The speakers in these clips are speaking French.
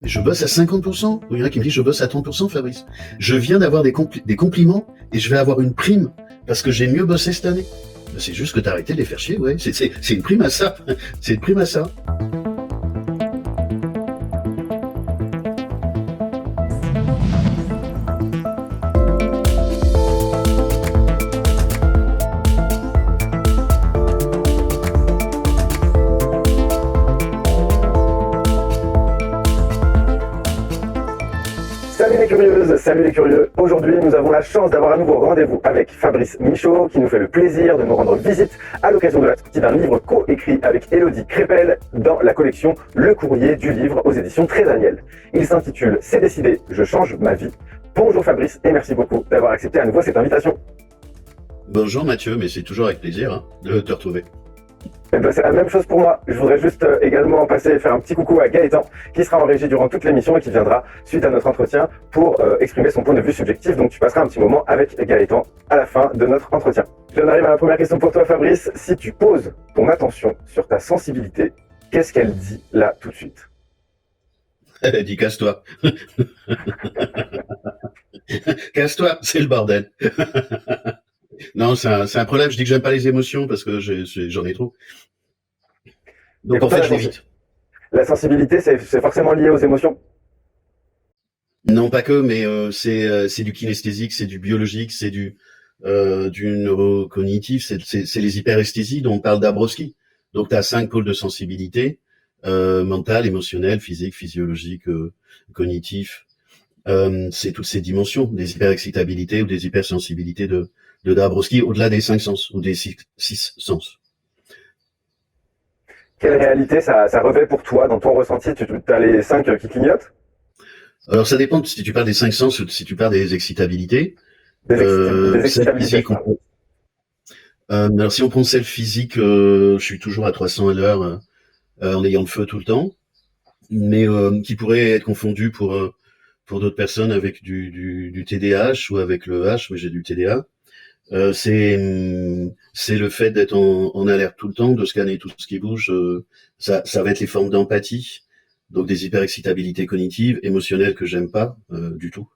Je bosse à 50%. Il y en a qui me disent je bosse à 30%, Fabrice. Je viens d'avoir des compliments et je vais avoir une prime parce que j'ai mieux bossé cette année. C'est juste que t'as arrêté de les faire chier, ouais. C'est une prime à ça. C'est une prime à ça. Salut les curieuses, salut les curieux. Aujourd'hui, nous avons la chance d'avoir à nouveau rendez-vous avec Fabrice Michaud qui nous fait le plaisir de nous rendre visite à l'occasion de la sortie d'un livre co-écrit avec Élodie Crépel dans la collection Le Courrier du Livre aux éditions Très Daniel. Il s'intitule C'est décidé, je change ma vie. Bonjour Fabrice et merci beaucoup d'avoir accepté à nouveau cette invitation. Bonjour Mathieu, mais c'est toujours avec plaisir de te retrouver. C'est la même chose pour moi. Je voudrais juste également passer et faire un petit coucou à Gaëtan, qui sera en régie durant toute l'émission et qui viendra, suite à notre entretien, pour exprimer son point de vue subjectif. Donc tu passeras un petit moment avec Gaëtan à la fin de notre entretien. J'en arrive à la première question pour toi, Fabrice. Si tu poses ton attention sur ta sensibilité, qu'est-ce qu'elle dit là tout de suite? Elle dit casse-toi. Casse-toi, c'est le bordel. Non, c'est un problème. Je dis que j'aime pas les émotions parce que j'en ai trop. Donc en fait, je l'évite. La sensibilité, c'est forcément lié aux émotions? Non, pas que, mais c'est du kinesthésique, c'est du biologique, c'est du neurocognitif, c'est les hyperesthésies dont on parle d'Abrowski. Donc tu as 5 pôles de sensibilité, mentale, émotionnelle, physique, physiologique, cognitif. C'est toutes ces dimensions, des hyperexcitabilités ou des hypersensibilités de Dabrowski, au-delà des 5 sens ou des 6 sens. Quelle réalité ça revêt pour toi dans ton ressenti? Tu as les 5 qui clignotent? Alors ça dépend si tu parles des 5 sens ou si tu parles des excitabilités. Des excitabilités. Alors si on prend celle physique, je suis toujours à 300 à l'heure en ayant le feu tout le temps, mais qui pourrait être confondu pour d'autres personnes avec du TDAH ou avec le H, mais j'ai du TDA. C'est le fait d'être en alerte tout le temps, de scanner tout ce qui bouge. Ça va être les formes d'empathie, donc des hyperexcitabilités cognitives, émotionnelles que j'aime pas du tout.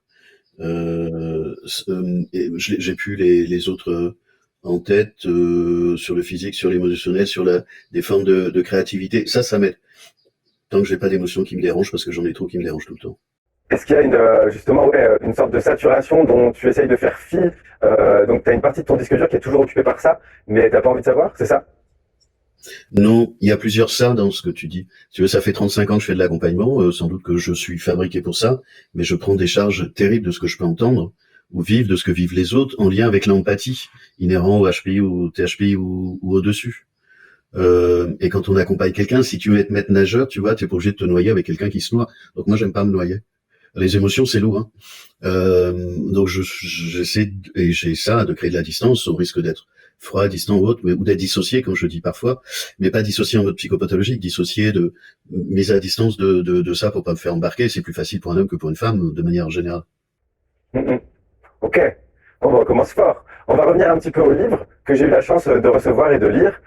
J'ai plus les autres en tête sur le physique, sur l'émotionnel, sur des formes de créativité. Ça m'aide. Tant que j'ai pas d'émotions qui me dérangent, parce que j'en ai trop qui me dérangent tout le temps. Est-ce qu'il y a justement une sorte de saturation dont tu essayes de faire fi? Donc tu as une partie de ton disque dur qui est toujours occupée par ça, mais t'as pas envie de savoir, c'est ça? Non, il y a plusieurs ça dans ce que tu dis. Tu veux, ça fait 35 ans que je fais de l'accompagnement, sans doute que je suis fabriqué pour ça, mais je prends des charges terribles de ce que je peux entendre ou vivre, de ce que vivent les autres, en lien avec l'empathie inhérent au HPI ou au THPI ou au-dessus. Et quand on accompagne quelqu'un, si tu veux être maître nageur, tu vois, t'es pas obligé de te noyer avec quelqu'un qui se noie. Donc moi, j'aime pas me noyer. Les émotions, c'est lourd, hein. Donc j'essaie, et j'ai ça, de créer de la distance au risque d'être froid, distant ou autre, ou d'être dissocié, comme je dis parfois, mais pas dissocié en mode psychopathologique, dissocié mise à distance de ça pour pas me faire embarquer. C'est plus facile pour un homme que pour une femme, de manière générale. Ok, on commence fort. On va revenir un petit peu au livre que j'ai eu la chance de recevoir et de lire.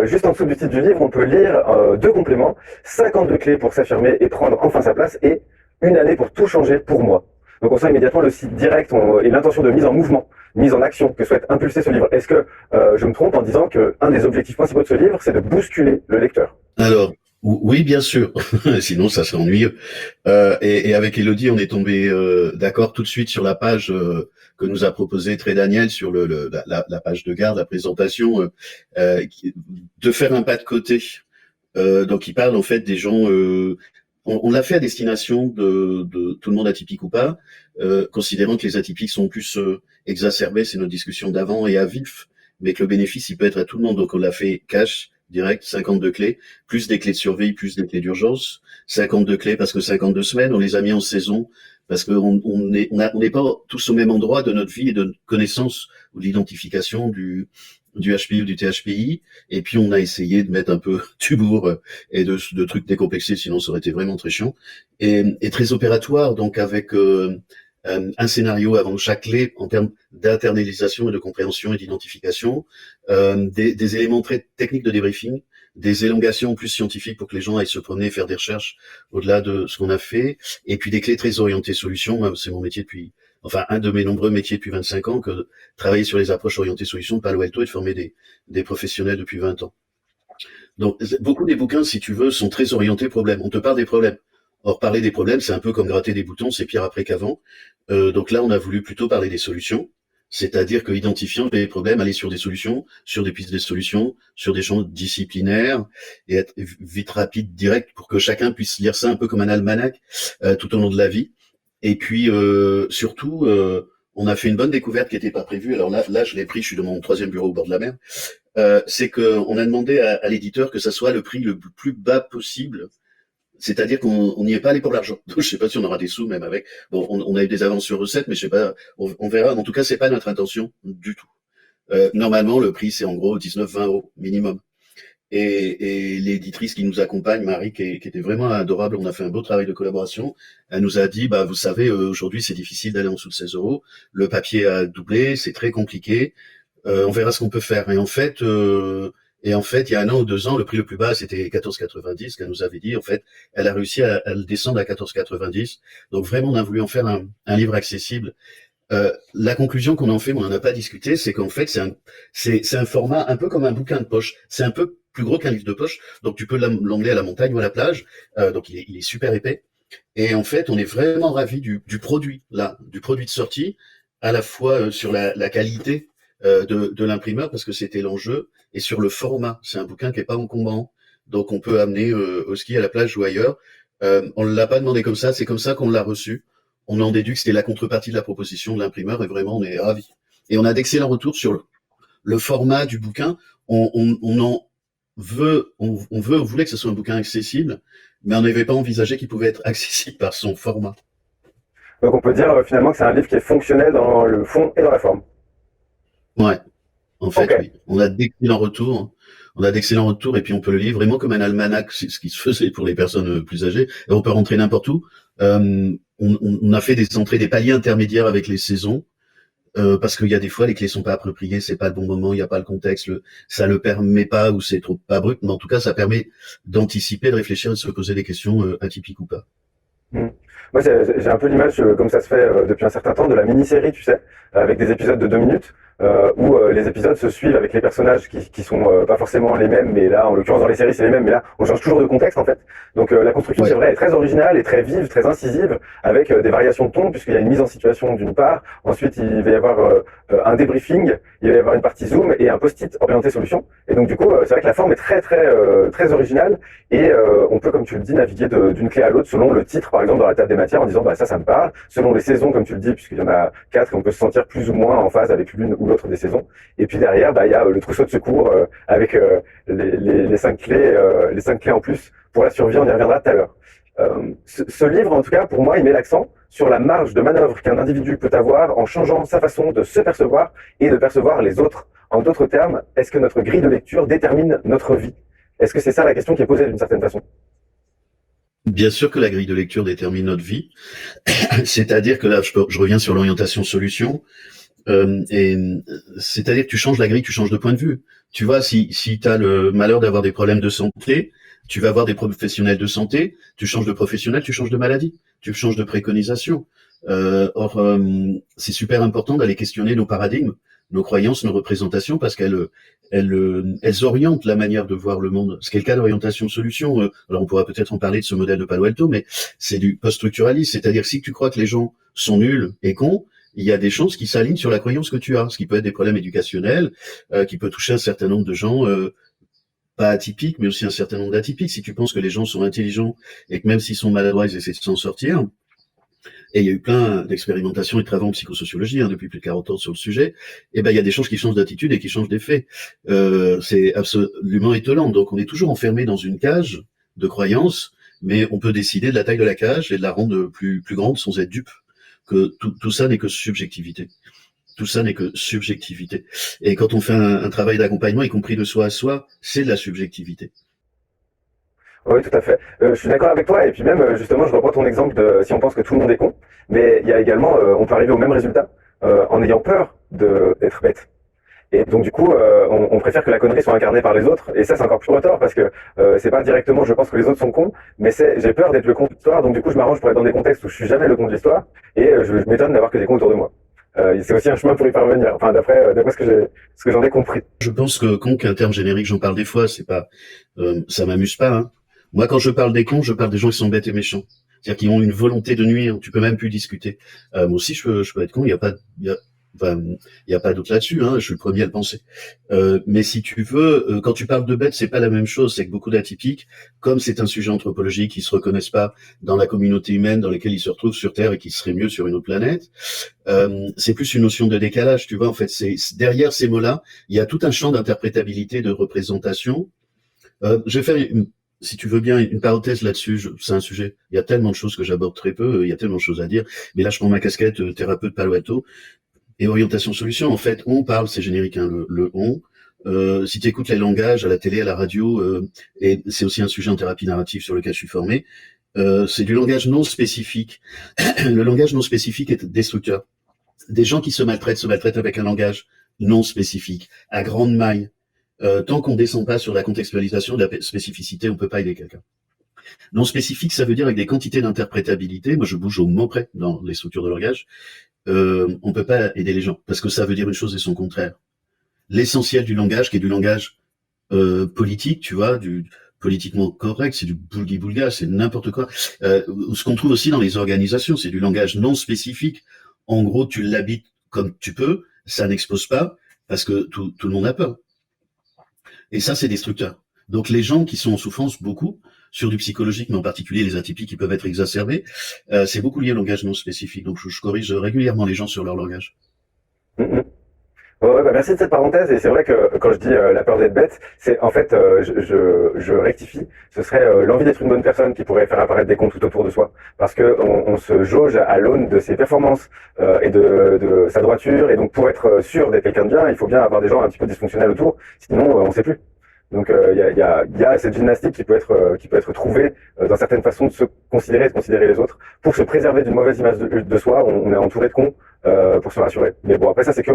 Juste en dessous du titre du livre, on peut lire 2 compléments, 52 clés pour s'affirmer et prendre enfin sa place, et une année pour tout changer pour moi. Donc on sent immédiatement le site direct et l'intention de mise en mouvement, mise en action que souhaite impulser ce livre. Est-ce que je me trompe en disant que un des objectifs principaux de ce livre, c'est de bousculer le lecteur? Alors, oui, bien sûr. Sinon, ça serait ennuyeux. Et avec Élodie, on est tombé d'accord tout de suite sur la page que nous a proposé Très Daniel sur la page de garde, la présentation, de faire un pas de côté. Donc, il parle en fait des gens. On l'a fait à destination de tout le monde atypique ou pas, considérant que les atypiques sont plus exacerbés, c'est notre discussion d'avant, et à vif, mais que le bénéfice, il peut être à tout le monde. Donc, on l'a fait cash, direct, 52 clés, plus des clés de survie, plus des clés d'urgence, 52 clés parce que 52 semaines, on les a mis en saison, parce qu'on n'est pas tous au même endroit de notre vie et de notre connaissance ou d'identification du HPI ou du THPI, et puis on a essayé de mettre un peu d'humour et de trucs décomplexés, sinon ça aurait été vraiment très chiant, et très opératoire, donc avec un scénario avant chaque clé en termes d'internalisation et de compréhension et d'identification, des éléments très techniques de débriefing, des élongations plus scientifiques pour que les gens aillent se promener, faire des recherches au-delà de ce qu'on a fait, et puis des clés très orientées solutions. Moi, c'est mon métier depuis, enfin, un de mes nombreux métiers depuis 25 ans, que de travailler sur les approches orientées solutions de Palo Alto et de former des professionnels depuis 20 ans. Donc, beaucoup des bouquins, si tu veux, sont très orientés problèmes. On te parle des problèmes. Or, parler des problèmes, c'est un peu comme gratter des boutons, c'est pire après qu'avant. Donc là, on a voulu plutôt parler des solutions, c'est-à-dire que identifiant les problèmes, aller sur des solutions, sur des pistes de solutions, sur des champs disciplinaires, et être vite rapide, direct, pour que chacun puisse lire ça un peu comme un almanach tout au long de la vie. Et puis, surtout, on a fait une bonne découverte qui n'était pas prévue. Alors là, je l'ai pris, je suis dans mon 3e bureau au bord de la mer. C'est qu'on a demandé à l'éditeur que ça soit le prix le plus bas possible. C'est-à-dire qu'on n'y est pas allé pour l'argent. Je sais pas si on aura des sous même avec. Bon, on a eu des avances sur recettes, mais je sais pas. On verra. En tout cas, c'est pas notre intention du tout. Normalement, le prix c'est en gros 19-20 euros minimum. Et l'éditrice qui nous accompagne, Marie, qui était vraiment adorable, on a fait un beau travail de collaboration. Elle nous a dit, bah vous savez, aujourd'hui c'est difficile d'aller en dessous de 16 euros. Le papier a doublé, c'est très compliqué. On verra ce qu'on peut faire. Et en fait, il y a 1 an ou 2 ans, le prix le plus bas, c'était 14,90 qu'elle nous avait dit. En fait, elle a réussi à le descendre à 14,90. Donc vraiment, on a voulu en faire un livre accessible. La conclusion qu'on en fait, mais on n'en a pas discuté, c'est qu'en fait, c'est un format un peu comme un bouquin de poche. C'est un peu plus gros qu'un livre de poche. Donc tu peux l'emmener à la montagne ou à la plage. Donc il est super épais. Et en fait, on est vraiment ravis du produit, là, du produit de sortie, à la fois sur la qualité de l'imprimeur, parce que c'était l'enjeu, et sur le format. C'est un bouquin qui est pas encombrant, donc on peut amener au ski, à la plage ou ailleurs. On ne l'a pas demandé comme ça, c'est comme ça qu'on l'a reçu. On en déduit que c'était la contrepartie de la proposition de l'imprimeur, et vraiment on est ravis. Et on a d'excellents retours sur le format du bouquin. On voulait que ce soit un bouquin accessible, mais on n'avait pas envisagé qu'il pouvait être accessible par son format. Donc on peut dire finalement que c'est un livre qui est fonctionnel dans le fond et dans la forme. Ouais, en fait, Ok. oui. On a d'excellents retours. On a d'excellents retours, et puis on peut le lire vraiment comme un almanach, c'est ce qui se faisait pour les personnes plus âgées. Et on peut rentrer n'importe où. On a fait des entrées, des paliers intermédiaires avec les saisons, parce qu'il y a des fois les clés sont pas appropriées, c'est pas le bon moment, il n'y a pas le contexte, ça le permet pas, ou c'est trop abrupt. Mais en tout cas, ça permet d'anticiper, de réfléchir et de se poser des questions atypiques ou pas. Hmm. Moi, j'ai un peu l'image, comme ça se fait depuis un certain temps, de la mini-série, tu sais, avec des épisodes de 2 minutes, où les épisodes se suivent avec les personnages qui sont pas forcément les mêmes, mais là, en l'occurrence, dans les séries, c'est les mêmes, mais là, on change toujours de contexte, en fait. Donc, la construction, c'est Ouais. vrai, est très originale et très vive, très incisive, avec des variations de ton, puisqu'il y a une mise en situation d'une part. Ensuite, il va y avoir un débriefing, il va y avoir une partie zoom et un post-it orienté solution. Et donc, du coup, c'est vrai que la forme est très originale, et on peut, comme tu le dis, naviguer d'une clé à l'autre selon le titre, par exemple, dans la table des matières, en disant, bah, ça me parle, selon les saisons, comme tu le dis, puisqu'il y en a 4, et on peut se sentir plus ou moins en phase avec l'une ou l'autre des saisons. Et puis derrière, bah, il y a le trousseau de secours avec les 5 clés, les 5 clés en plus pour la survie. On y reviendra tout à l'heure. Ce livre, en tout cas, pour moi, il met l'accent sur la marge de manœuvre qu'un individu peut avoir en changeant sa façon de se percevoir et de percevoir les autres. En d'autres termes, est-ce que notre grille de lecture détermine notre vie? Est-ce que c'est ça la question qui est posée d'une certaine façon? Bien sûr que la grille de lecture détermine notre vie. C'est-à-dire que là, je reviens sur l'orientation solution. Et c'est-à-dire que tu changes la grille, tu changes de point de vue. Tu vois, si tu as le malheur d'avoir des problèmes de santé, tu vas voir des professionnels de santé, tu changes de professionnel, tu changes de maladie, tu changes de préconisation. C'est super important d'aller questionner nos paradigmes, nos croyances, nos représentations, parce elles orientent la manière de voir le monde. Ce qui est le cas d'orientation solution. Alors on pourra peut-être en parler de ce modèle de Palo Alto, mais c'est du post-structuralisme. C'est-à-dire si tu crois que les gens sont nuls et cons, il y a des chances qui s'alignent sur la croyance que tu as, ce qui peut être des problèmes éducationnels, qui peut toucher un certain nombre de gens, pas atypiques, mais aussi un certain nombre d'atypiques. Si tu penses que les gens sont intelligents et que même s'ils sont maladroits, ils essaient de s'en sortir, et il y a eu plein d'expérimentations et de travaux en psychosociologie depuis plus de 40 ans sur le sujet, et ben il y a des choses qui changent d'attitude et qui changent d'effet. C'est absolument étonnant. Donc on est toujours enfermé dans une cage de croyances, mais on peut décider de la taille de la cage et de la rendre plus grande sans être dupe. Que tout ça n'est que subjectivité. Tout ça n'est que subjectivité. Et quand on fait un travail d'accompagnement, y compris de soi à soi, c'est de la subjectivité. Oui, tout à fait. Je suis d'accord avec toi. Et puis même, justement, je reprends ton exemple de si on pense que tout le monde est con, mais il y a également, on peut arriver au même résultat en ayant peur d'être bête. Et donc du coup, on préfère que la connerie soit incarnée par les autres. Et ça, c'est encore plus retort parce que c'est pas directement, je pense que les autres sont cons, mais j'ai peur d'être le con de l'histoire. Donc du coup, je m'arrange pour être dans des contextes où je suis jamais le con de l'histoire et je m'étonne d'avoir que des cons autour de moi. C'est aussi un chemin pour y parvenir. Enfin, d'après ce que j'en ai compris. Je pense que con, qu'un terme générique, j'en parle des fois, c'est pas, ça m'amuse pas, hein. Moi, quand je parle des cons, je parle des gens qui sont bêtes et méchants. C'est-à-dire qui ont une volonté de nuire. Tu peux même plus discuter. Moi aussi, je peux être con. Il y a pas, enfin, il y a pas d'autre là-dessus. Hein, je suis le premier à le penser. Mais si tu veux, quand tu parles de bêtes, c'est pas la même chose. C'est que beaucoup d'atypiques, comme c'est un sujet anthropologique, ils se reconnaissent pas dans la communauté humaine dans laquelle ils se retrouvent sur Terre et qui serait mieux sur une autre planète. C'est plus une notion de décalage. Tu vois, en fait, c'est derrière ces mots-là, il y a tout un champ d'interprétabilité, de représentation. Je vais faire si tu veux bien, une parenthèse là-dessus. C'est un sujet. Il y a tellement de choses que j'aborde très peu. Il y a tellement de choses à dire. Mais là, je prends ma casquette thérapeute Palo Alto et orientation solution. En fait, on parle, c'est générique, hein, le on. Si tu écoutes les langages à la télé, à la radio, et c'est aussi un sujet en thérapie narrative sur lequel je suis formé, c'est du langage non spécifique. Le langage non spécifique est destructeur. Des gens qui se maltraitent avec un langage non spécifique, à grande maille. Tant qu'on descend pas sur la contextualisation de la spécificité, on peut pas aider quelqu'un. Non spécifique, ça veut dire avec des quantités d'interprétabilité. Moi, je bouge au mot près dans les structures de langage. On peut pas aider les gens parce que ça veut dire une chose et son contraire. L'essentiel du langage, qui est du langage politique, tu vois, du politiquement correct, c'est du boulgui-boulga, c'est n'importe quoi. Ce qu'on trouve aussi dans les organisations, c'est du langage non spécifique. En gros, tu l'habites comme tu peux, ça n'expose pas parce que tout le monde a peur. Et ça, c'est destructeur. Donc les gens qui sont en souffrance beaucoup, sur du psychologique, mais en particulier les atypiques qui peuvent être exacerbés, c'est beaucoup lié au langage non spécifique. Donc je corrige régulièrement les gens sur leur langage. Mm-hmm. Ouais, bah merci de cette parenthèse. Et c'est vrai que quand je dis la peur d'être bête, c'est en fait, je rectifie. Ce serait l'envie d'être une bonne personne qui pourrait faire apparaître des comptes tout autour de soi, parce que on se jauge à l'aune de ses performances et de sa droiture. Et donc pour être sûr d'être quelqu'un de bien, il faut bien avoir des gens un petit peu dysfonctionnels autour. Sinon, on sait plus. Donc il y a cette gymnastique qui peut être trouvée dans certaines façons de se considérer et de considérer les autres pour se préserver d'une mauvaise image de soi. On est entouré de cons pour se rassurer. Mais bon, après ça c'est que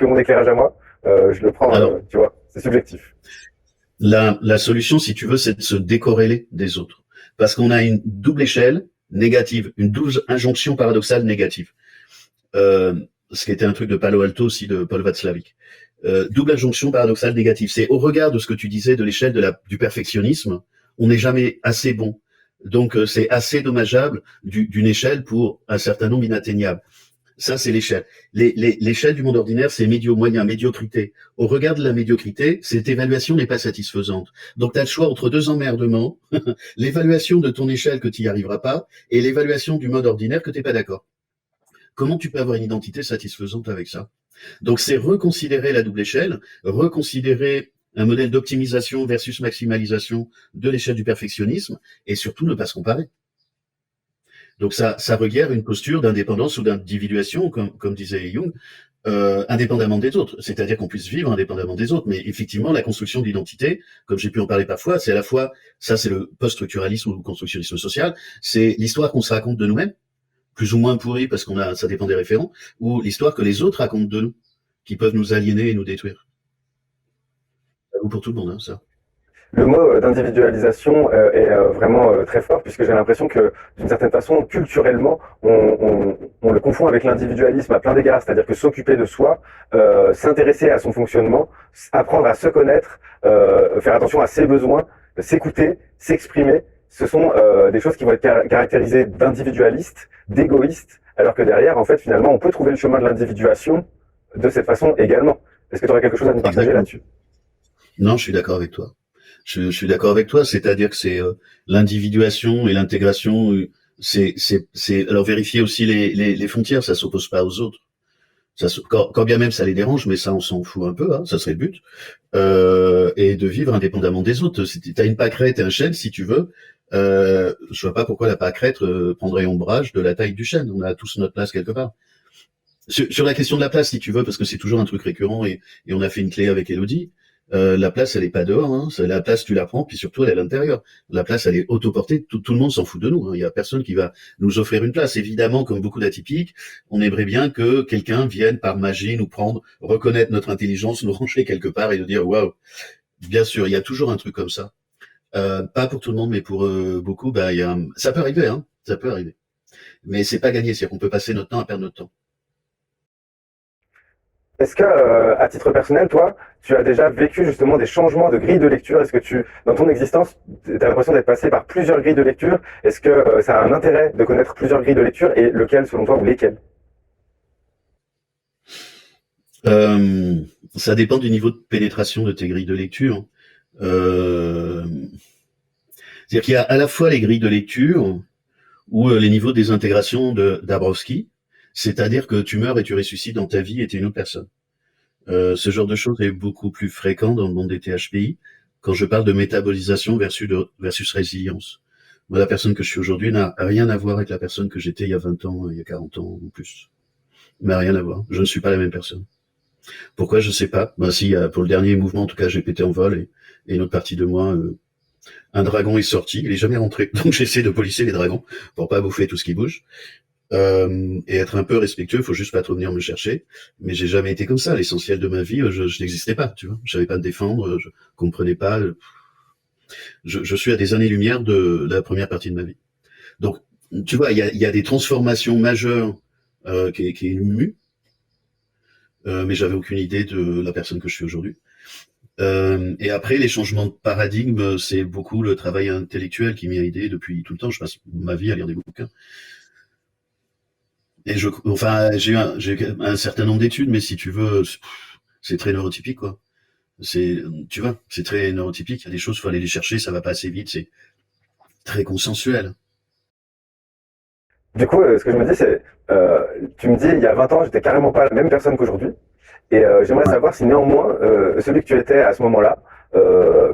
mon éclairage à moi. Je le prends, Alors, tu vois, c'est subjectif. la solution, si tu veux, c'est de se décorréler des autres. Parce qu'on a une double échelle négative, une double injonction paradoxale négative. Ce qui était un truc de Palo Alto aussi, de Paul Václavic. Double injonction paradoxale négative. C'est au regard de ce que tu disais de l'échelle du perfectionnisme, on n'est jamais assez bon. Donc c'est assez dommageable d'une échelle pour un certain nombre inatteignable. Ça, c'est l'échelle. L'échelle du monde ordinaire, c'est médio, moyen, médiocrité. Au regard de la médiocrité, cette évaluation n'est pas satisfaisante. Donc, tu as le choix entre deux emmerdements, l'évaluation de ton échelle que tu n'y arriveras pas et l'évaluation du mode ordinaire que tu n'es pas d'accord. Comment tu peux avoir une identité satisfaisante avec ça? Donc, c'est reconsidérer la double échelle, reconsidérer un modèle d'optimisation versus maximalisation de l'échelle du perfectionnisme et surtout ne pas se comparer. Donc ça requiert une posture d'indépendance ou d'individuation, comme disait Jung, indépendamment des autres. C'est-à-dire qu'on puisse vivre indépendamment des autres. Mais effectivement, la construction de l'identité, comme j'ai pu en parler parfois, c'est à la fois, ça c'est le post-structuralisme ou le constructionnisme social, c'est l'histoire qu'on se raconte de nous-mêmes, plus ou moins pourrie parce ça dépend des référents, ou l'histoire que les autres racontent de nous, qui peuvent nous aliéner et nous détruire. Ou pour tout le monde, hein, ça. Le mot d'individualisation est vraiment très fort puisque j'ai l'impression que d'une certaine façon, culturellement, on le confond avec l'individualisme à plein d'égards, c'est-à-dire que s'occuper de soi, s'intéresser à son fonctionnement, apprendre à se connaître, faire attention à ses besoins, s'écouter, s'exprimer, ce sont des choses qui vont être caractérisées d'individualistes, d'égoïstes, alors que derrière, en fait, finalement, on peut trouver le chemin de l'individuation de cette façon également. Est-ce que tu aurais quelque chose à nous partager là-dessus? Non, je suis d'accord avec toi. Je suis d'accord avec toi, c'est-à-dire que c'est l'individuation et l'intégration, c'est alors vérifier aussi les frontières, ça s'oppose pas aux autres. Quand bien même ça les dérange, mais ça on s'en fout un peu, hein, ça serait le but. Et de vivre indépendamment des autres. Si t'as une pâquerette et un chêne, si tu veux, je vois pas pourquoi la pâquerette prendrait ombrage de la taille du chêne. On a tous notre place quelque part. Sur la question de la place, si tu veux, parce que c'est toujours un truc récurrent et on a fait une clé avec Elodie. La place, elle est pas dehors, hein. La place, tu la prends, puis surtout, elle est à l'intérieur. La place, elle est autoportée. Tout le monde s'en fout de nous, hein. Il y a personne qui va nous offrir une place. Évidemment, comme beaucoup d'atypiques, on aimerait bien que quelqu'un vienne par magie nous prendre, reconnaître notre intelligence, nous ranger quelque part et nous dire waouh. Bien sûr, il y a toujours un truc comme ça. Pas pour tout le monde, mais pour beaucoup, bah, ça peut arriver, hein. Ça peut arriver. Mais c'est pas gagné, c'est-à-dire qu'on peut passer notre temps à perdre notre temps. Est-ce que, à titre personnel, toi, tu as déjà vécu justement des changements de grille de lecture? Est-ce que dans ton existence, tu as l'impression d'être passé par plusieurs grilles de lecture? Est-ce que ça a un intérêt de connaître plusieurs grilles de lecture et lequel, selon toi, ou lesquelles? Euh, Ça dépend du niveau de pénétration de tes grilles de lecture. Euh, C'est-à-dire qu'il y a à la fois les grilles de lecture ou les niveaux de désintégration d'Abrowski, c'est-à-dire que tu meurs et tu ressuscites dans ta vie et tu es une autre personne. Ce genre de choses est beaucoup plus fréquent dans le monde des THPI quand je parle de métabolisation versus résilience. Moi, la personne que je suis aujourd'hui n'a rien à voir avec la personne que j'étais il y a 20 ans, il y a 40 ans ou plus. Mais rien à voir. Je ne suis pas la même personne. Pourquoi? Je sais pas. Bah, si, pour le dernier mouvement, en tout cas, j'ai pété en vol et une autre partie de moi, un dragon est sorti, il est jamais rentré. Donc j'essaie de polisser les dragons pour pas bouffer tout ce qui bouge. Et être un peu respectueux, faut juste pas trop venir me chercher. Mais j'ai jamais été comme ça. L'essentiel de ma vie, je n'existais pas, tu vois. Je savais pas me défendre, je comprenais pas. Je suis à des années-lumière de la première partie de ma vie. Donc, tu vois, il y a des transformations majeures qui est mue, mais j'avais aucune idée de la personne que je suis aujourd'hui. Et après, les changements de paradigme, c'est beaucoup le travail intellectuel qui m'a aidé depuis tout le temps. Je passe ma vie à lire des bouquins. Et enfin, j'ai un certain nombre d'études, mais si tu veux, c'est très neurotypique, quoi. Tu vois, c'est très neurotypique. Il y a des choses, faut aller les chercher, ça va pas assez vite, c'est très consensuel. Du coup, ce que je me dis, c'est, tu me dis, il y a 20 ans, j'étais carrément pas la même personne qu'aujourd'hui. Et j'aimerais Ouais. savoir si néanmoins, celui que tu étais à ce moment-là,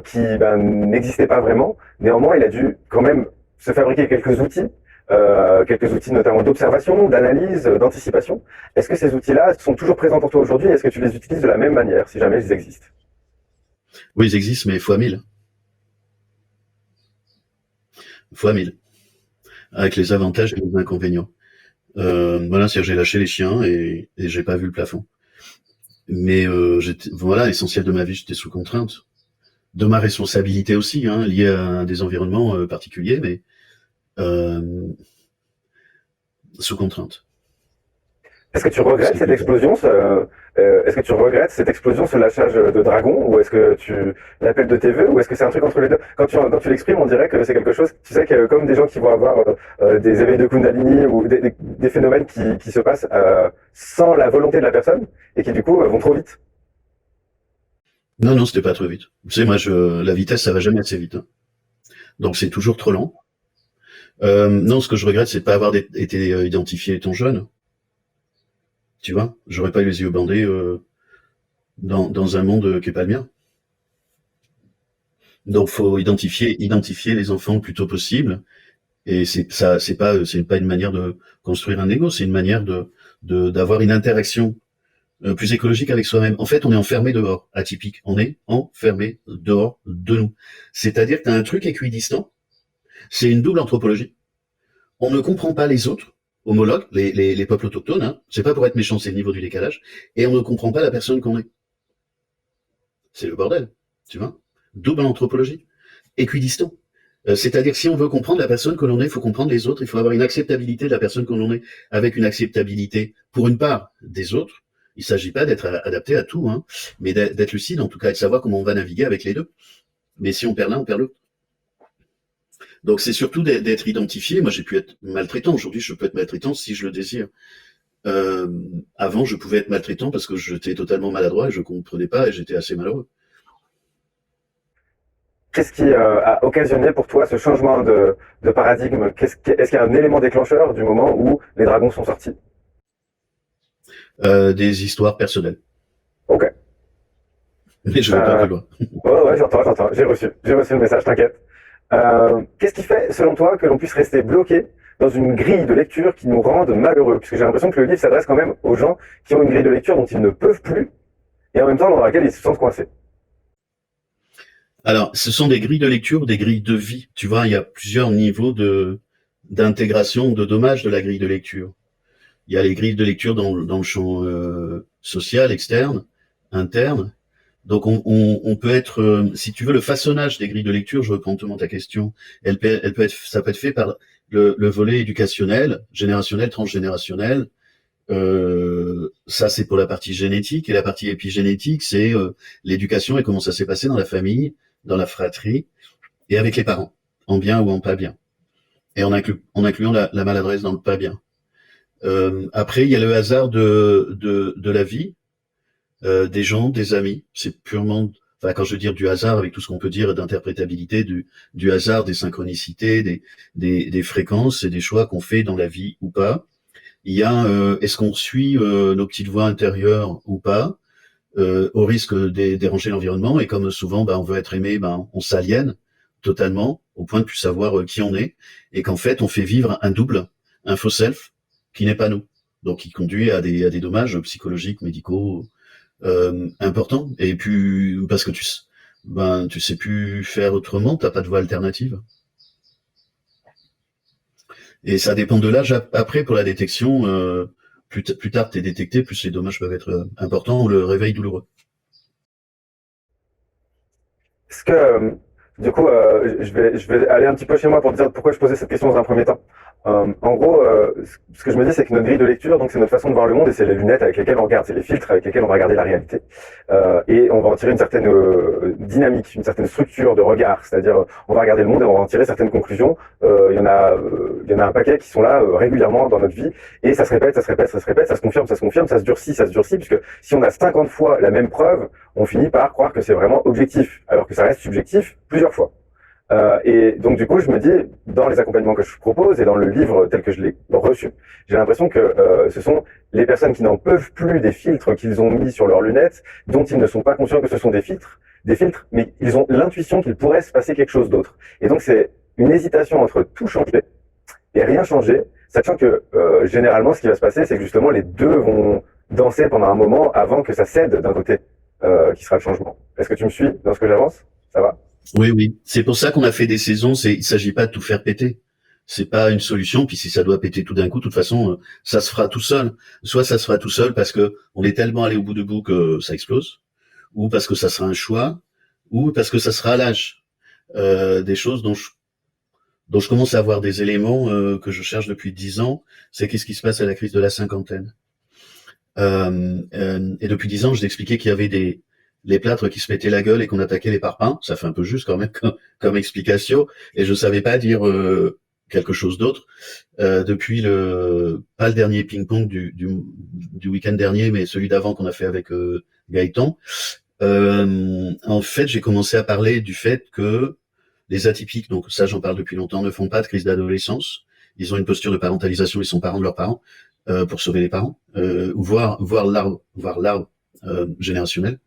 qui ben, n'existait pas vraiment, néanmoins, il a dû quand même se fabriquer quelques outils notamment d'observation, d'analyse, d'anticipation. Est-ce que ces outils-là sont toujours présents pour toi aujourd'hui? Est-ce que tu les utilises de la même manière, si jamais ils existent? Oui, ils existent, mais fois 1000. Fois 1000. Avec les avantages et les inconvénients. Voilà, c'est-à-dire j'ai lâché les chiens et j'ai pas vu le plafond. Mais voilà, l'essentiel de ma vie, j'étais sous contrainte. De ma responsabilité aussi, hein, liée à des environnements particuliers, mais euh, sous contrainte. Est-ce que tu Ce regrettes qui cette peut être. explosion, est-ce que tu regrettes cette explosion, ce lâchage de dragon, ou est-ce que tu l'appelles de tes vœux, ou est-ce que c'est un truc entre les deux? Quand tu l'exprimes, on dirait que c'est quelque chose, tu sais, que comme des gens qui vont avoir des éveils de Kundalini ou des phénomènes qui se passent sans la volonté de la personne et qui du coup vont trop vite. Non, non, c'était pas trop vite. Tu sais, moi, la vitesse, ça va jamais assez vite, hein. Donc c'est toujours trop lent. Non, ce que je regrette, c'est de pas avoir été identifié étant jeune. Tu vois, j'aurais pas eu les yeux bandés dans un monde qui est pas le mien. Donc faut identifier les enfants le plus tôt possible. Et c'est pas une manière de construire un ego, c'est une manière d'avoir une interaction plus écologique avec soi-même. En fait, on est enfermé dehors, atypique. On est enfermé dehors de nous. C'est-à-dire que tu as un truc équidistant, c'est une double anthropologie. On ne comprend pas les autres, homologues, les peuples autochtones, hein. C'est pas pour être méchant, c'est le niveau du décalage. Et on ne comprend pas la personne qu'on est. C'est le bordel, tu vois. Double anthropologie, équidistant. C'est-à-dire si on veut comprendre la personne que l'on est, il faut comprendre les autres, il faut avoir une acceptabilité de la personne que l'on est, avec une acceptabilité pour une part des autres. Il ne s'agit pas d'être adapté à tout, hein, mais d'être lucide en tout cas, et de savoir comment on va naviguer avec les deux. Mais si on perd l'un, on perd l'autre. Donc c'est surtout d'être identifié. Moi j'ai pu être maltraitant, aujourd'hui je peux être maltraitant si je le désire. Euh, Avant je pouvais être maltraitant parce que j'étais totalement maladroit et je comprenais pas et j'étais assez malheureux. Qu'est-ce qui a occasionné pour toi ce changement de paradigme? Est-ce qu'il y a un élément déclencheur du moment où les dragons sont sortis? Des histoires personnelles. Ok. Mais je ne vais pas Euh, plus loin. ouais, ouais, j'entends. J'ai reçu le message, t'inquiète. Qu'est-ce qui fait, selon toi, que l'on puisse rester bloqué dans une grille de lecture qui nous rende malheureux? Puisque j'ai l'impression que le livre s'adresse quand même aux gens qui ont une grille de lecture dont ils ne peuvent plus et en même temps dans laquelle ils se sentent coincés. Alors, ce sont des grilles de lecture, des grilles de vie. Tu vois, il y a plusieurs niveaux d'intégration, de dommage de la grille de lecture. Il y a les grilles de lecture dans le champ social, externe, interne. Donc on peut être, si tu veux, le façonnage des grilles de lecture, je reprends tout ta question, ça peut être fait par le volet éducationnel, générationnel, transgénérationnel. Ça c'est pour la partie génétique, et la partie épigénétique, c'est l'éducation et comment ça s'est passé dans la famille, dans la fratrie et avec les parents, en bien ou en pas bien, et en incluant la maladresse dans le pas bien. Après, il y a le hasard de la vie, des gens, des amis. C'est purement, enfin, quand je veux dire du hasard, avec tout ce qu'on peut dire d'interprétabilité, du hasard, des synchronicités, des fréquences et des choix qu'on fait dans la vie ou pas. Il y a, est-ce qu'on suit nos petites voix intérieures ou pas, au risque de déranger l'environnement. Et comme souvent, on veut être aimé, on s'aliène totalement au point de plus savoir qui on est, et qu'en fait, on fait vivre un double, un faux self qui n'est pas nous. Donc, qui conduit à des dommages psychologiques, médicaux importants. Et puis, parce que tu sais plus faire autrement, t'as pas de voie alternative. Et ça dépend de l'âge après pour la détection. Plus tard t'es détecté, plus les dommages peuvent être importants ou le réveil douloureux. Est-ce que, du coup, je vais aller un petit peu chez moi pour te dire pourquoi je posais cette question dans un premier temps. En gros, ce que je me dis, c'est que notre grille de lecture, donc c'est notre façon de voir le monde et c'est les lunettes avec lesquelles on regarde, c'est les filtres avec lesquels on va regarder la réalité. Et on va en tirer une certaine dynamique, une certaine structure de regard. C'est-à-dire, on va regarder le monde et on va en tirer certaines conclusions. Il y en a un paquet qui sont là régulièrement dans notre vie et ça se répète, ça se répète, ça se répète, ça se confirme, ça se confirme, ça se durcit, puisque si on a 50 fois la même preuve, on finit par croire que c'est vraiment objectif, alors que ça reste subjectif plusieurs fois. Et donc du coup, je me dis, dans les accompagnements que je propose et dans le livre tel que je l'ai reçu, j'ai l'impression que ce sont les personnes qui n'en peuvent plus des filtres qu'ils ont mis sur leurs lunettes, dont ils ne sont pas conscients que ce sont des filtres, mais ils ont l'intuition qu'il pourrait se passer quelque chose d'autre. Et donc c'est une hésitation entre tout changer et rien changer, sachant que généralement, ce qui va se passer, c'est que justement les deux vont danser pendant un moment avant que ça cède d'un côté, qui sera le changement. Est-ce que tu me suis dans ce que j'avance? Ça va? Oui, oui. C'est pour ça qu'on a fait des saisons. Il s'agit pas de tout faire péter. C'est pas une solution. Puis si ça doit péter tout d'un coup, de toute façon, ça se fera tout seul. Soit ça se fera tout seul parce que on est tellement allé au bout de bout que ça explose, ou parce que ça sera un choix, ou parce que ça sera à l'âge. Des choses dont je commence à avoir des éléments que je cherche depuis 10 ans. C'est qu'est-ce qui se passe à la crise de la cinquantaine. Et depuis 10 ans, je t'expliquais qu'il y avait les plâtres qui se mettaient la gueule et qu'on attaquait les parpaings. Ça fait un peu juste quand même comme explication. Et je savais pas dire quelque chose d'autre. Depuis pas le dernier ping-pong du week-end dernier, mais celui d'avant qu'on a fait avec Gaëtan. En fait, j'ai commencé à parler du fait que les atypiques, donc ça j'en parle depuis longtemps, ne font pas de crise d'adolescence. Ils ont une posture de parentalisation, ils sont parents de leurs parents pour sauver les parents, ou voir l'arbre générationnel.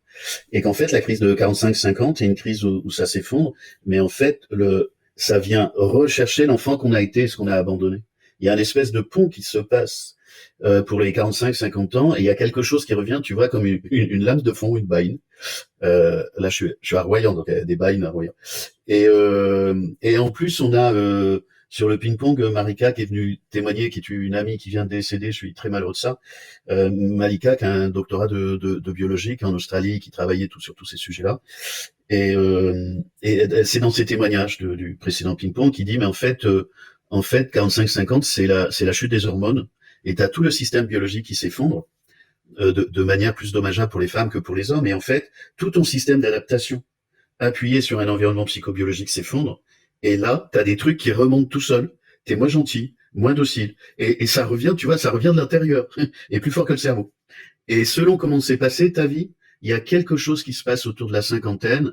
Et qu'en fait, la crise de 45-50 est une crise où ça s'effondre, mais en fait, ça vient rechercher l'enfant qu'on a été et ce qu'on a abandonné. Il y a une espèce de pont qui se passe pour les 45-50 ans, et il y a quelque chose qui revient, tu vois, comme une lame de fond, une baïne. Là, je suis à Royan, donc il y a des baïnes à Royan. Et en plus, on a sur le ping-pong Marika qui est venue témoigner, qui est une amie qui vient de décéder, je suis très malheureux de ça. Malika qui a un doctorat de biologie en Australie, qui travaillait sur tous ces sujets-là. Et c'est dans ses témoignages du précédent ping-pong qui dit, mais en fait 45-50, c'est la chute des hormones, et t'as tout le système biologique qui s'effondre de manière plus dommageable pour les femmes que pour les hommes. Et en fait, tout ton système d'adaptation appuyé sur un environnement psychobiologique s'effondre. Et là, t'as des trucs qui remontent tout seul. T'es moins gentil, moins docile. Et ça revient, tu vois, ça revient de l'intérieur. Et plus fort que le cerveau. Et selon comment s'est passée ta vie, il y a quelque chose qui se passe autour de la cinquantaine.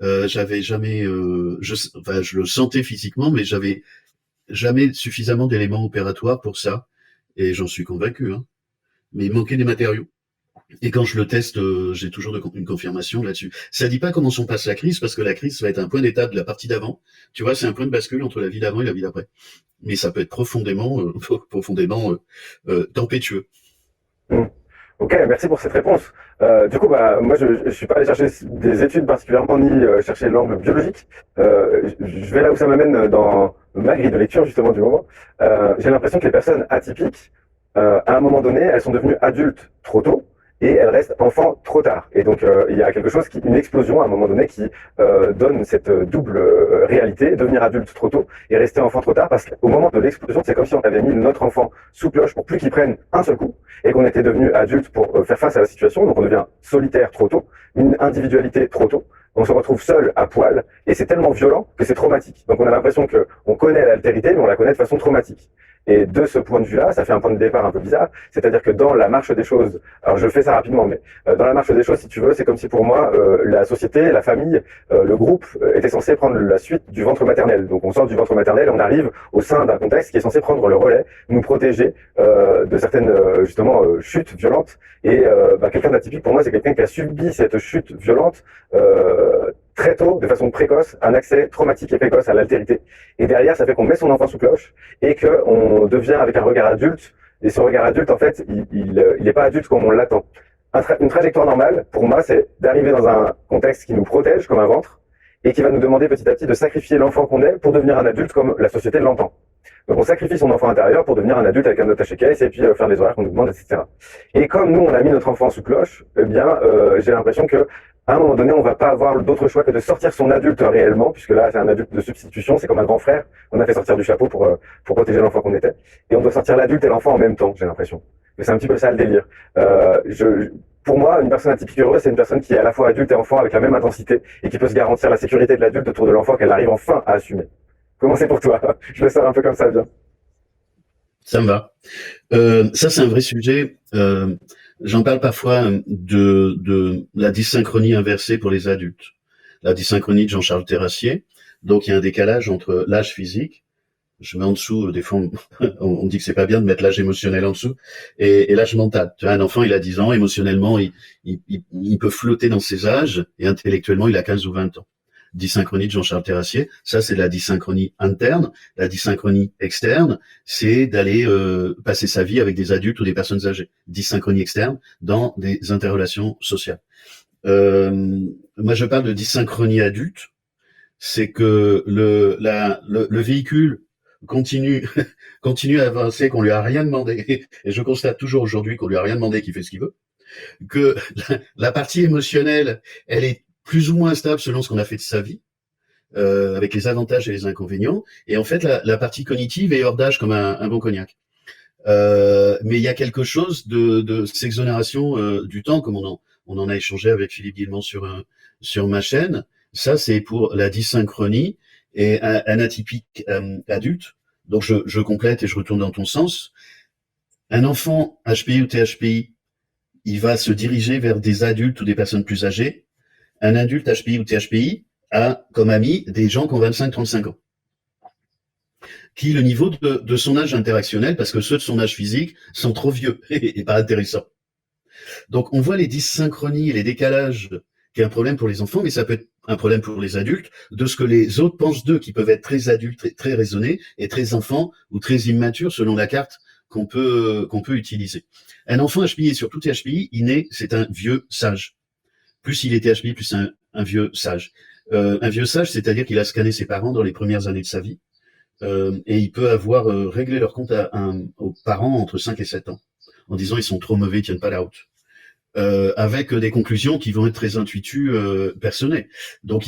J'avais jamais, je le sentais physiquement, mais j'avais jamais suffisamment d'éléments opératoires pour ça. Et j'en suis convaincu, hein. Mais il manquait des matériaux. Et quand je le teste, j'ai toujours une confirmation là-dessus. Ça dit pas comment on passe la crise, parce que la crise, ça va être un point d'étape de la partie d'avant. Tu vois, c'est un point de bascule entre la vie d'avant et la vie d'après. Mais ça peut être profondément tempétueux. Mmh. Ok, merci pour cette réponse. Du coup, bah, moi, je suis pas allé chercher des études particulièrement ni chercher l'angle biologique. Je vais là où ça m'amène dans ma grille de lecture justement du moment. J'ai l'impression que les personnes atypiques, à un moment donné, elles sont devenues adultes trop tôt et elles restent enfants trop tard. Et donc, il y a quelque chose une explosion à un moment donné qui donne cette double réalité, devenir adulte trop tôt et rester enfant trop tard, parce qu'au moment de l'explosion, c'est comme si on avait mis notre enfant sous cloche pour plus qu'il prenne un seul coup et qu'on était devenu adulte pour faire face à la situation. Donc, on devient solitaire trop tôt, une individualité trop tôt. On se retrouve seul à poil et c'est tellement violent que c'est traumatique. Donc, on a l'impression que on connaît l'altérité, mais on la connaît de façon traumatique. Et de ce point de vue-là, ça fait un point de départ un peu bizarre. C'est-à-dire que dans la marche des choses, alors je fais ça rapidement, mais dans la marche des choses, si tu veux, c'est comme si pour moi, la société, la famille, le groupe était censé prendre la suite du ventre maternel. Donc on sort du ventre maternel et on arrive au sein d'un contexte qui est censé prendre le relais, nous protéger de certaines justement chutes violentes. Et quelqu'un d'atypique pour moi, c'est quelqu'un qui a subi cette chute violente très tôt, de façon précoce, un accès traumatique et précoce à l'altérité. Et derrière, ça fait qu'on met son enfant sous cloche et qu'on devient avec un regard adulte. Et ce regard adulte, en fait, il n'est pas adulte comme on l'attend. Une trajectoire normale, pour moi, c'est d'arriver dans un contexte qui nous protège comme un ventre et qui va nous demander petit à petit de sacrifier l'enfant qu'on est pour devenir un adulte comme la société l'entend. Donc on sacrifie son enfant intérieur pour devenir un adulte avec un attaché case et puis faire les horaires qu'on nous demande, etc. Et comme nous, on a mis notre enfant sous cloche, eh bien, j'ai l'impression que à un moment donné, on va pas avoir d'autre choix que de sortir son adulte réellement, puisque là, c'est un adulte de substitution, c'est comme un grand frère. On a fait sortir du chapeau pour protéger l'enfant qu'on était. Et on doit sortir l'adulte et l'enfant en même temps, j'ai l'impression. Mais c'est un petit peu ça le délire. Pour moi, une personne atypique heureuse, c'est une personne qui est à la fois adulte et enfant avec la même intensité et qui peut se garantir la sécurité de l'adulte autour de l'enfant qu'elle arrive enfin à assumer. Comment c'est pour toi? Je le sens un peu comme ça, bien. Ça me va. Ça, c'est un vrai sujet. J'en parle parfois de la dysynchronie inversée pour les adultes. La dysynchronie de Jean-Charles Terrassier. Donc, il y a un décalage entre l'âge physique. Je mets en dessous, des fois, on dit que c'est pas bien de mettre l'âge émotionnel en dessous, et l'âge mental. Tu vois, un enfant, il a 10 ans, émotionnellement, il peut flotter dans ses âges, et intellectuellement, il a 15 ou 20 ans. Dysynchronie de Jean-Charles Terrassier, ça c'est la dysynchronie interne. La dysynchronie externe, c'est d'aller passer sa vie avec des adultes ou des personnes âgées. Dysynchronie externe dans des interrelations sociales. Moi je parle de dysynchronie adulte, c'est que le véhicule continue continue à avancer, qu'on lui a rien demandé, et je constate toujours aujourd'hui qu'on lui a rien demandé, qu'il fait ce qu'il veut, que la partie émotionnelle, elle est plus ou moins stable selon ce qu'on a fait de sa vie, avec les avantages et les inconvénients. Et en fait, la partie cognitive est hors d'âge comme un bon cognac. Mais il y a quelque chose de cette exonération du temps, comme on en a échangé avec Philippe Guillemont sur ma chaîne. Ça, c'est pour la dysynchronie et un atypique adulte. Donc, je complète et je retourne dans ton sens. Un enfant HPI ou THPI, il va se diriger vers des adultes ou des personnes plus âgées. Un adulte HPI ou THPI a comme ami des gens qui ont 25-35 ans. Qui le niveau de son âge interactionnel, parce que ceux de son âge physique sont trop vieux et pas intéressants. Donc on voit les dysynchronies et les décalages qui est un problème pour les enfants, mais ça peut être un problème pour les adultes, de ce que les autres pensent d'eux, qui peuvent être très adultes, très raisonnés, et très enfants ou très immatures selon la carte qu'on peut utiliser. Un enfant HPI, et surtout THPI, inné, c'est un vieux sage. Plus il est THPI, plus c'est un vieux sage. Un vieux sage, c'est-à-dire qu'il a scanné ses parents dans les premières années de sa vie, et il peut avoir réglé leur compte aux parents entre 5 et 7 ans, en disant ils sont trop mauvais, ils tiennent pas la route. Avec des conclusions qui vont être très intuitives, personnelles. Donc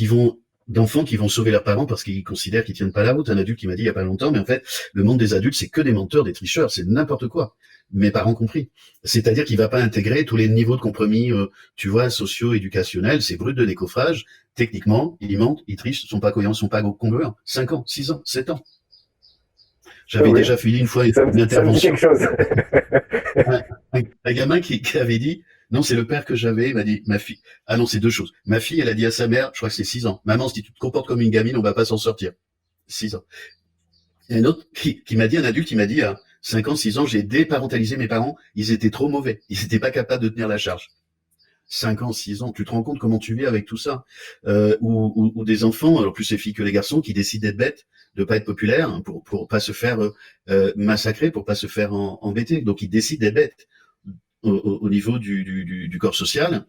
d'enfants qui vont sauver leurs parents parce qu'ils considèrent qu'ils tiennent pas la route. Un adulte qui m'a dit il y a pas longtemps, mais en fait, le monde des adultes, c'est que des menteurs, des tricheurs, c'est n'importe quoi. Mes parents compris. C'est-à-dire qu'il va pas intégrer tous les niveaux de compromis, tu vois, socio-éducationnels, c'est brut de décoffrage. Techniquement, ils mentent, ils trichent, sont pas cohérents, sont pas congruents. 5 ans, 6 ans, 7 ans. J'avais déjà fait une fois une intervention. Ça me dit quelque chose. un gamin qui avait dit, non, c'est le père que j'avais, il m'a dit, ma fille, ah non, c'est deux choses. Ma fille, elle a dit à sa mère, je crois que c'est 6 ans, maman, si tu te comportes comme une gamine, on va pas s'en sortir. 6 ans. Et un autre qui m'a dit, un adulte, il m'a dit, à 5 ans, 6 ans, j'ai déparentalisé mes parents, ils étaient trop mauvais, ils étaient pas capables de tenir la charge. 5 ans, 6 ans, tu te rends compte comment tu vis avec tout ça, ou des enfants, alors plus les filles que les garçons, qui décident d'être bêtes, de pas être populaires, hein, pour pas se faire massacrer, pour pas se faire embêter, donc ils décident d'être bêtes. au niveau du corps social,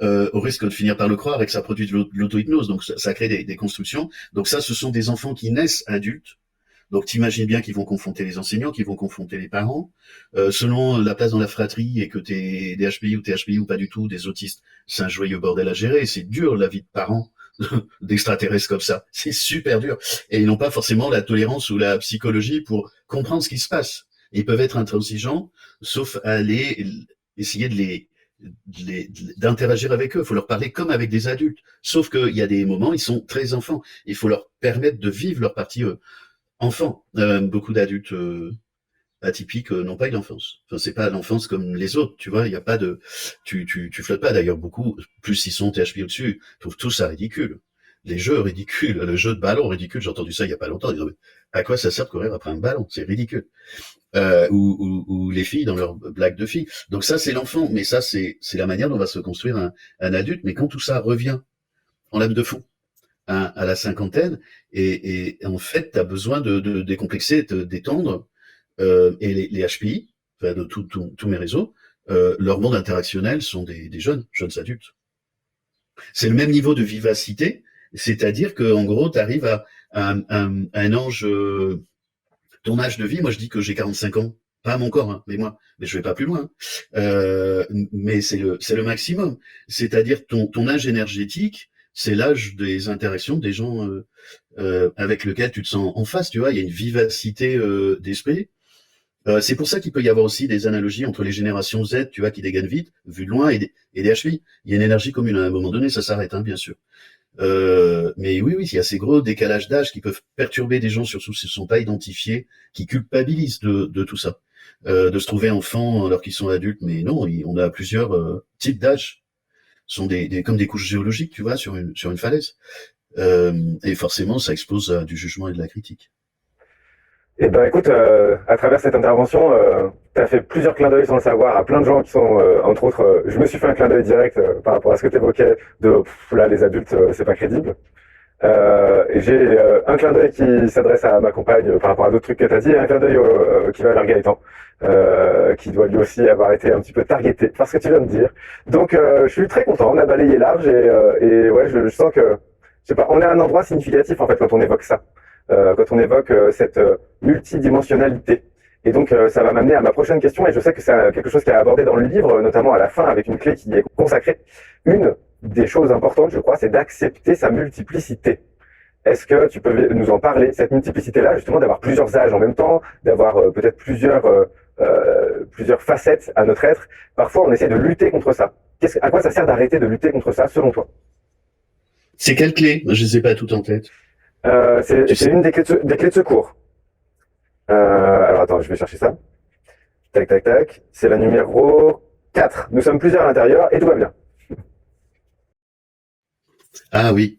au risque de finir par le croire et que ça produit de l'auto-hypnose. Donc ça crée des constructions. Donc ça, ce sont des enfants qui naissent adultes. Donc t'imagines bien qu'ils vont confronter les enseignants, qu'ils vont confronter les parents. Selon la place dans la fratrie et que t'es DHPI ou THPI ou pas du tout, des autistes, c'est un joyeux bordel à gérer. C'est dur la vie de parents d'extraterrestres comme ça. C'est super dur. Et ils n'ont pas forcément la tolérance ou la psychologie pour comprendre ce qui se passe. Ils peuvent être intransigeants, sauf à essayer d'interagir avec eux. Il faut leur parler comme avec des adultes. Sauf qu'il y a des moments, ils sont très enfants. Il faut leur permettre de vivre leur partie enfant. Beaucoup d'adultes atypiques n'ont pas eu d'enfance. Enfin, c'est pas l'enfance comme les autres, tu vois. Il y a pas de, tu flottes pas. D'ailleurs, beaucoup, plus ils sont THP au-dessus, trouvent tout ça ridicule. Les jeux ridicules, le jeu de ballon ridicule. J'ai entendu ça il y a pas longtemps. Ils disaient, à quoi ça sert de courir après un ballon? C'est ridicule. Ou les filles dans leur blague de filles. Donc ça, c'est l'enfant. Mais ça, c'est la manière dont va se construire un adulte. Mais quand tout ça revient en lame de fond, à la cinquantaine, et en fait, tu as besoin de décomplexer, de détendre, et les HPI, enfin de tous mes réseaux, leur monde interactionnel sont des jeunes adultes. C'est le même niveau de vivacité, c'est-à-dire que en gros, tu arrives à un âge, ton âge de vie, moi je dis que j'ai 45 ans, pas mon corps, hein, mais moi, mais je vais pas plus loin. Mais c'est le maximum, c'est-à-dire ton âge énergétique, c'est l'âge des interactions des gens avec lesquels tu te sens en face, tu vois, il y a une vivacité d'esprit. C'est pour ça qu'il peut y avoir aussi des analogies entre les générations Z, tu vois, qui dégainent vite, vu de loin, et des HPI. Il y a une énergie commune. À un moment donné, ça s'arrête, hein, bien sûr. Mais oui, il y a ces gros décalages d'âge qui peuvent perturber des gens, surtout s'ils ne sont pas identifiés, qui culpabilisent de tout ça. De se trouver enfant alors qu'ils sont adultes, mais non, on a plusieurs types d'âge. Ce sont comme des couches géologiques, tu vois, sur une falaise. Et forcément, ça expose à du jugement et de la critique. Eh ben écoute, à travers cette intervention, tu as fait plusieurs clins d'œil sans le savoir à plein de gens qui sont, entre autres, je me suis fait un clin d'œil direct par rapport à ce que tu évoquais de là les adultes, c'est pas crédible. Et j'ai un clin d'œil qui s'adresse à ma compagne par rapport à d'autres trucs que tu as dit, et un clin d'œil qui va vers Gaëtan, qui doit lui aussi avoir été un petit peu targeté par ce que tu viens de dire. Donc je suis très content, on a balayé large et ouais, je sens que, je sais pas, on est à un endroit significatif en fait quand on évoque ça. Quand on évoque cette multidimensionnalité. Et donc, ça va m'amener à ma prochaine question, et je sais que c'est quelque chose qui est abordé dans le livre, notamment à la fin, avec une clé qui est consacrée. Une des choses importantes, je crois, c'est d'accepter sa multiplicité. Est-ce que tu peux nous en parler, cette multiplicité-là, justement, d'avoir plusieurs âges en même temps, d'avoir peut-être plusieurs facettes à notre être. Parfois, on essaie de lutter contre ça. À quoi ça sert d'arrêter de lutter contre ça, selon toi? C'est quelle clé? Je ne sais pas tout en tête. C'est une des clés de secours. Alors attends, je vais chercher ça. Tac, tac, tac. C'est la numéro 4. Nous sommes plusieurs à l'intérieur et tout va bien. Ah oui.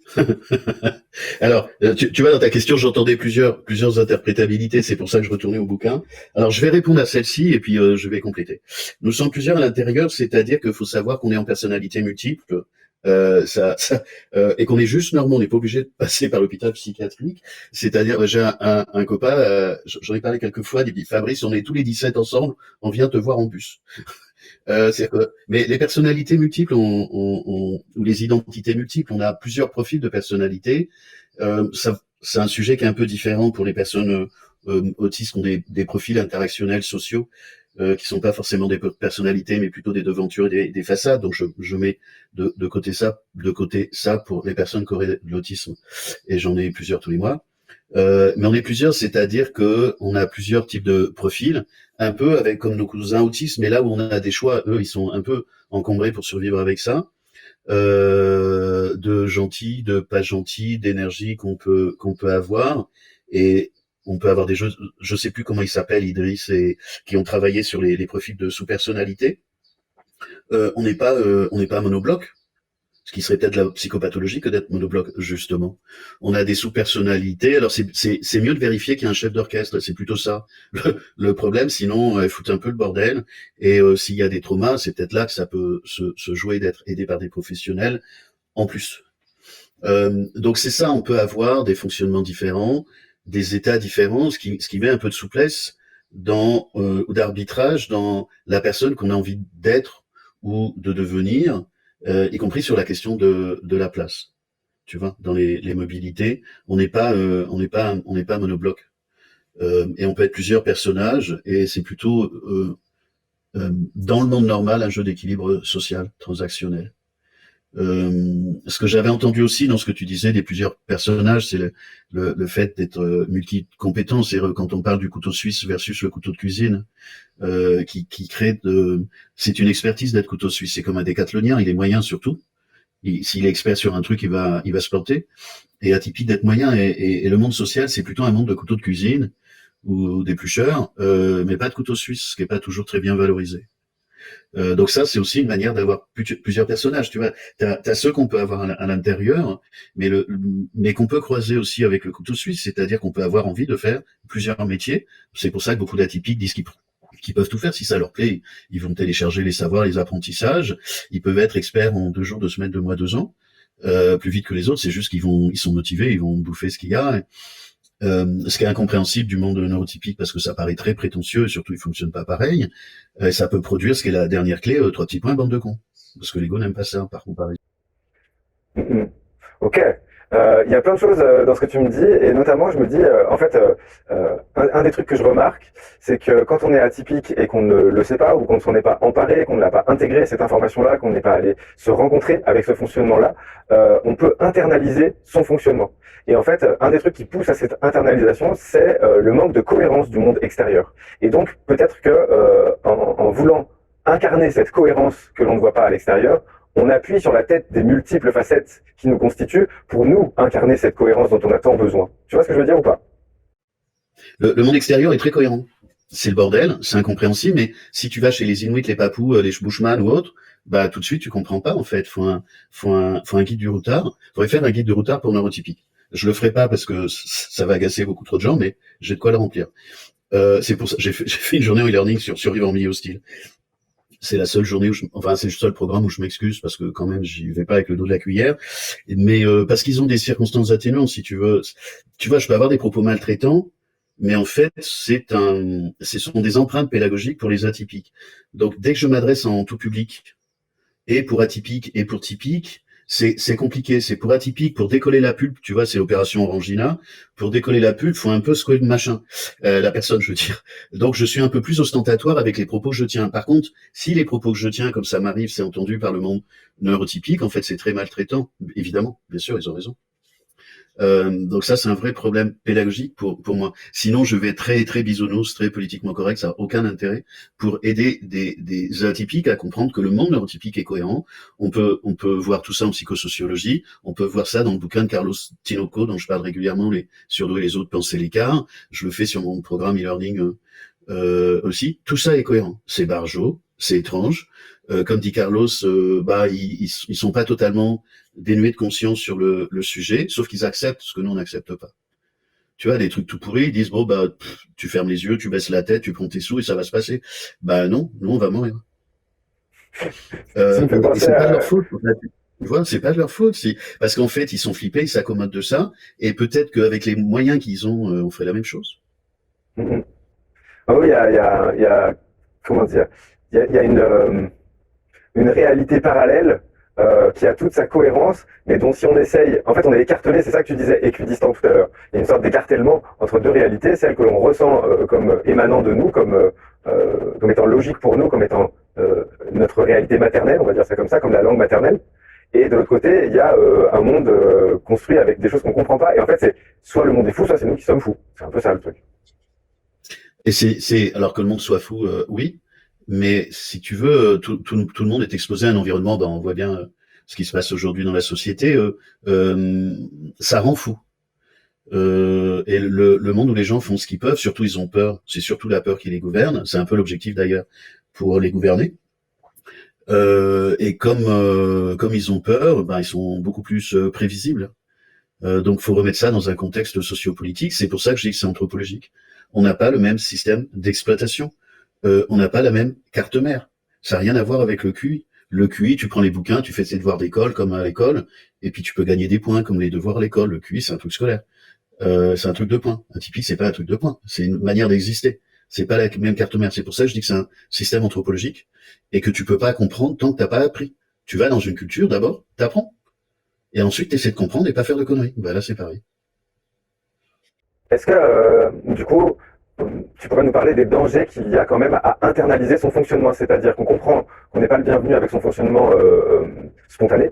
Alors, tu vois, dans ta question, j'entendais plusieurs interprétabilités. C'est pour ça que je retournais au bouquin. Alors, je vais répondre à celle-ci et puis je vais compléter. Nous sommes plusieurs à l'intérieur, c'est-à-dire qu'il faut savoir qu'on est en personnalité multiple. Et qu'on est juste normand, on n'est pas obligé de passer par l'hôpital psychiatrique. C'est-à-dire, j'ai un copain, j'en ai parlé quelques fois, il dit Fabrice, on est tous les 17 ensemble, on vient te voir en bus. Mais les personnalités multiples, ou les identités multiples, on a plusieurs profils de personnalité. C'est un sujet qui est un peu différent pour les personnes autistes qui ont des profils interactionnels sociaux qui sont pas forcément des personnalités, mais plutôt des devantures et des façades. Donc je mets de côté ça pour les personnes qui auraient de l'autisme. Et j'en ai plusieurs tous les mois. Mais on est plusieurs, c'est-à-dire que on a plusieurs types de profils, un peu avec comme nos cousins autistes, mais là où on a des choix, eux, ils sont un peu encombrés pour survivre avec ça. De gentils, de pas gentils, d'énergie qu'on peut avoir, et on peut avoir des jeux, je sais plus comment ils s'appellent, Idriss, et qui ont travaillé sur les profils de sous-personnalité. On n'est pas monobloc, ce qui serait peut-être la psychopathologie que d'être monobloc, justement. On a des sous-personnalités, alors c'est mieux de vérifier qu'il y a un chef d'orchestre, c'est plutôt ça le problème, sinon elle fout un peu le bordel, et s'il y a des traumas, c'est peut-être là que ça peut se jouer d'être aidé par des professionnels en plus. Donc c'est ça, on peut avoir des fonctionnements différents, des états différents, ce qui met un peu de souplesse ou d'arbitrage dans la personne qu'on a envie d'être ou de devenir, y compris sur la question de la place. Tu vois, dans les mobilités, on n'est pas monobloc. Et on peut être plusieurs personnages, et c'est plutôt dans le monde normal un jeu d'équilibre social, transactionnel. Ce que j'avais entendu aussi dans ce que tu disais des plusieurs personnages, c'est le fait d'être multi-compétent. C'est quand on parle du couteau suisse versus le couteau de cuisine, qui crée c'est une expertise d'être couteau suisse. C'est comme un décathlonien, il est moyen surtout. S'il est expert sur un truc, il va se planter. Et atypique d'être moyen. Et le monde social, c'est plutôt un monde de couteau de cuisine ou d'éplucheurs, mais pas de couteau suisse, ce qui est pas toujours très bien valorisé. Donc ça, c'est aussi une manière d'avoir plusieurs personnages. Tu vois, t'as ceux qu'on peut avoir à l'intérieur, mais qu'on peut croiser aussi avec le couteau suisse, c'est-à-dire qu'on peut avoir envie de faire plusieurs métiers. C'est pour ça que beaucoup d'atypiques disent qu'ils peuvent tout faire. Si ça leur plaît, ils vont télécharger les savoirs, les apprentissages. Ils peuvent être experts en 2 jours, 2 semaines, 2 mois, 2 ans, plus vite que les autres. C'est juste ils sont motivés, ils vont bouffer ce qu'il y a. Ce qui est incompréhensible du monde neurotypique parce que ça paraît très prétentieux et surtout il fonctionne pas pareil. Ça peut produire ce qui est la dernière clé, 3 petits points, bande de cons. Parce que l'ego n'aime pas ça, par comparaison. Ok. Il y a plein de choses dans ce que tu me dis, et notamment, je me dis, en fait, un des trucs que je remarque, c'est que quand on est atypique et qu'on ne le sait pas, ou qu'on ne s'en est pas emparé, qu'on ne l'a pas intégré, cette information-là, qu'on n'est pas allé se rencontrer avec ce fonctionnement-là, on peut internaliser son fonctionnement. Et en fait, un des trucs qui pousse à cette internalisation, c'est le manque de cohérence du monde extérieur. Et donc, peut-être que en voulant incarner cette cohérence que l'on ne voit pas à l'extérieur, on appuie sur la tête des multiples facettes qui nous constituent pour nous incarner cette cohérence dont on a tant besoin. Tu vois ce que je veux dire ou pas? Le monde extérieur est très cohérent. C'est le bordel, c'est incompréhensible, mais si tu vas chez les Inuits, les Papous, les Bushman ou autres, bah tout de suite tu comprends pas en fait. Faut un guide du routard. Faudrait faire un guide du routard pour neurotypique. Je le ferai pas parce que ça va agacer beaucoup trop de gens, mais j'ai de quoi le remplir. C'est pour ça j'ai fait une journée e-learning sur survivre en milieu hostile. C'est la seule journée c'est le seul programme où je m'excuse parce que quand même j'y vais pas avec le dos de la cuillère, mais parce qu'ils ont des circonstances atténuantes si tu veux. Tu vois, je peux avoir des propos maltraitants, mais en fait ce sont des empreintes pédagogiques pour les atypiques. Donc dès que je m'adresse en tout public, et pour atypique et pour typique, c'est compliqué. C'est pour atypique, pour décoller la pulpe, tu vois, c'est l'opération Orangina. Pour décoller la pulpe, faut un peu secouer le machin, la personne, je veux dire. Donc je suis un peu plus ostentatoire avec les propos que je tiens. Par contre, si les propos que je tiens, comme ça m'arrive, c'est entendu par le monde neurotypique, en fait, c'est très maltraitant. Évidemment, bien sûr, ils ont raison. Donc ça, c'est un vrai problème pédagogique pour moi. Sinon, je vais être très très bisounours, très politiquement correct, ça n'a aucun intérêt pour aider des atypiques à comprendre que le monde neurotypique est cohérent. On peut voir tout ça en psychosociologie, on peut voir ça dans le bouquin de Carlos Tinoco, dont je parle régulièrement, les surdoués les autres, penser l'écart. Je le fais sur mon programme e-learning aussi. Tout ça est cohérent. C'est barjot, c'est étrange. Comme dit Carlos, ils sont pas totalement dénués de conscience sur le sujet, sauf qu'ils acceptent ce que nous on n'accepte pas. Tu vois, des trucs tout pourris, ils disent tu fermes les yeux, tu baisses la tête, tu prends tes sous et ça va se passer. Bah non, nous on va mourir. Ça me fait Et penser c'est pas de à... leur faute. Tu vois, c'est pas de leur faute. Parce qu'en fait, ils sont flippés, ils s'accommodent de ça, et peut-être qu'avec les moyens qu'ils ont, on ferait la même chose. Mhm. Ah oui, il y a, comment dire, il y a une réalité parallèle qui a toute sa cohérence, mais dont si on essaye, en fait on est écartelé, c'est ça que tu disais, équidistant tout à l'heure. Il y a une sorte d'écartèlement entre deux réalités, celle que l'on ressent comme émanant de nous, comme étant logique pour nous, comme étant notre réalité maternelle, on va dire ça comme ça, comme la langue maternelle. Et de l'autre côté, il y a un monde construit avec des choses qu'on comprend pas. Et en fait, c'est soit le monde est fou, soit c'est nous qui sommes fous. C'est un peu ça le truc. Et alors que le monde soit fou, oui, mais si tu veux, tout le monde est exposé à un environnement, on voit bien ce qui se passe aujourd'hui dans la société, ça rend fou. Et le monde où les gens font ce qu'ils peuvent, surtout ils ont peur, c'est surtout la peur qui les gouverne, c'est un peu l'objectif d'ailleurs pour les gouverner. Et comme ils ont peur, ils sont beaucoup plus prévisibles. Donc faut remettre ça dans un contexte sociopolitique, c'est pour ça que je dis que c'est anthropologique. On n'a pas le même système d'exploitation. On n'a pas la même carte mère. Ça n'a rien à voir avec le QI. Le QI, tu prends les bouquins, tu fais tes devoirs d'école comme à l'école, et puis tu peux gagner des points comme les devoirs à l'école. Le QI, c'est un truc scolaire. C'est un truc de points. Un typique, c'est pas un truc de points. C'est une manière d'exister. C'est pas la même carte mère. C'est pour ça que je dis que c'est un système anthropologique et que tu peux pas comprendre tant que t'as pas appris. Tu vas dans une culture, d'abord, t'apprends. Et ensuite, t'essaies de comprendre et pas faire de conneries. Bah là, c'est pareil. Est-ce que, du coup, tu pourrais nous parler des dangers qu'il y a quand même à internaliser son fonctionnement, c'est-à-dire qu'on comprend qu'on n'est pas le bienvenu avec son fonctionnement spontané,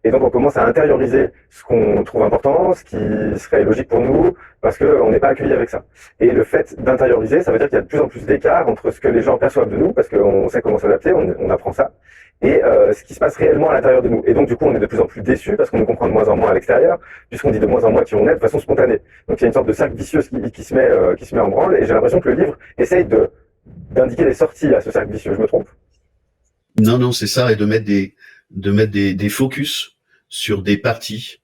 et donc on commence à intérioriser ce qu'on trouve important, ce qui serait logique pour nous, parce qu'on n'est pas accueilli avec ça. Et le fait d'intérioriser, ça veut dire qu'il y a de plus en plus d'écart entre ce que les gens perçoivent de nous, parce qu'on sait comment s'adapter, on apprend ça, et ce qui se passe réellement à l'intérieur de nous. Et donc du coup, on est de plus en plus déçus, parce qu'on nous comprend de moins en moins à l'extérieur, puisqu'on dit de moins en moins qui on est de façon spontanée. Donc il y a une sorte de cercle vicieux qui se met en branle, et j'ai l'impression que le livre essaye d'indiquer des sorties à ce cercle vicieux. Je me trompe? Non, non, c'est ça, et de mettre des focus sur des parties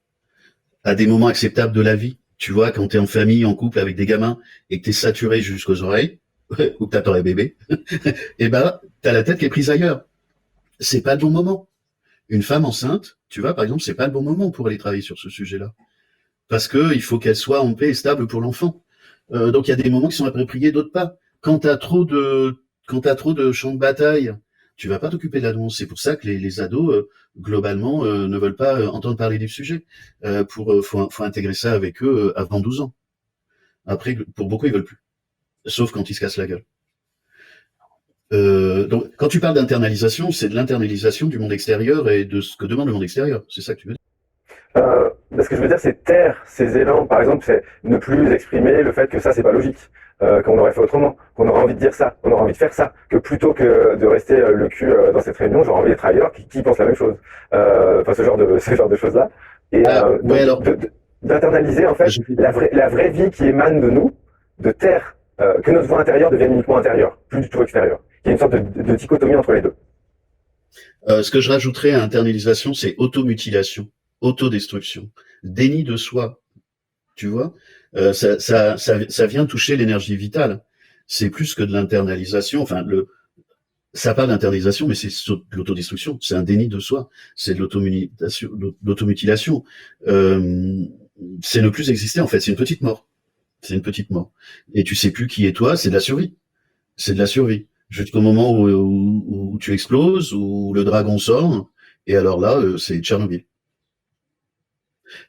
à des moments acceptables de la vie. Tu vois, quand t'es en famille, en couple avec des gamins et que t'es saturé jusqu'aux oreilles, ou que t'attends un bébé, et ben, t'as la tête qui est prise ailleurs. C'est pas le bon moment. Une femme enceinte, tu vois, par exemple, c'est pas le bon moment pour aller travailler sur ce sujet-là. Parce que il faut qu'elle soit en paix et stable pour l'enfant. Donc il y a des moments qui sont appropriés, d'autres pas. Quand t'as trop de champs de bataille, tu vas pas t'occuper de l'ado. C'est pour ça que les ados, globalement, ne veulent pas entendre parler du sujet. Faut intégrer ça avec eux avant 12 ans. Après, pour beaucoup, ils veulent plus. Sauf quand ils se cassent la gueule. Donc, quand tu parles d'internalisation, c'est de l'internalisation du monde extérieur et de ce que demande le monde extérieur. C'est ça que tu veux dire. Ce que je veux dire, c'est taire ces élans. Par exemple, c'est ne plus exprimer le fait que ça, c'est pas logique, qu'on aurait fait autrement, qu'on aurait envie de dire ça, qu'on aurait envie de faire ça, que plutôt que de rester le cul dans cette réunion, j'aurais envie d'être ailleurs, qui pense la même chose. Enfin, ce genre de choses-là. Et Ouais, alors, d'internaliser en fait je- la vraie vie qui émane de nous, de taire que notre voix intérieure devienne uniquement intérieure, plus du tout extérieure. Il y a une sorte de dichotomie entre les deux. ce que je rajouterais à internalisation, c'est automutilation, autodestruction, déni de soi. Tu vois, ça vient toucher l'énergie vitale. C'est plus que de l'internalisation. Enfin, ça parle d'internalisation, mais c'est de l'autodestruction. C'est un déni de soi. C'est de l'automutilation. Euh, c'est ne plus exister, en fait. C'est une petite mort. C'est une petite mort. Et tu sais plus qui est toi. C'est de la survie. C'est de la survie. Jusqu'au moment où tu exploses, où le dragon sort. Et alors là, c'est Tchernobyl.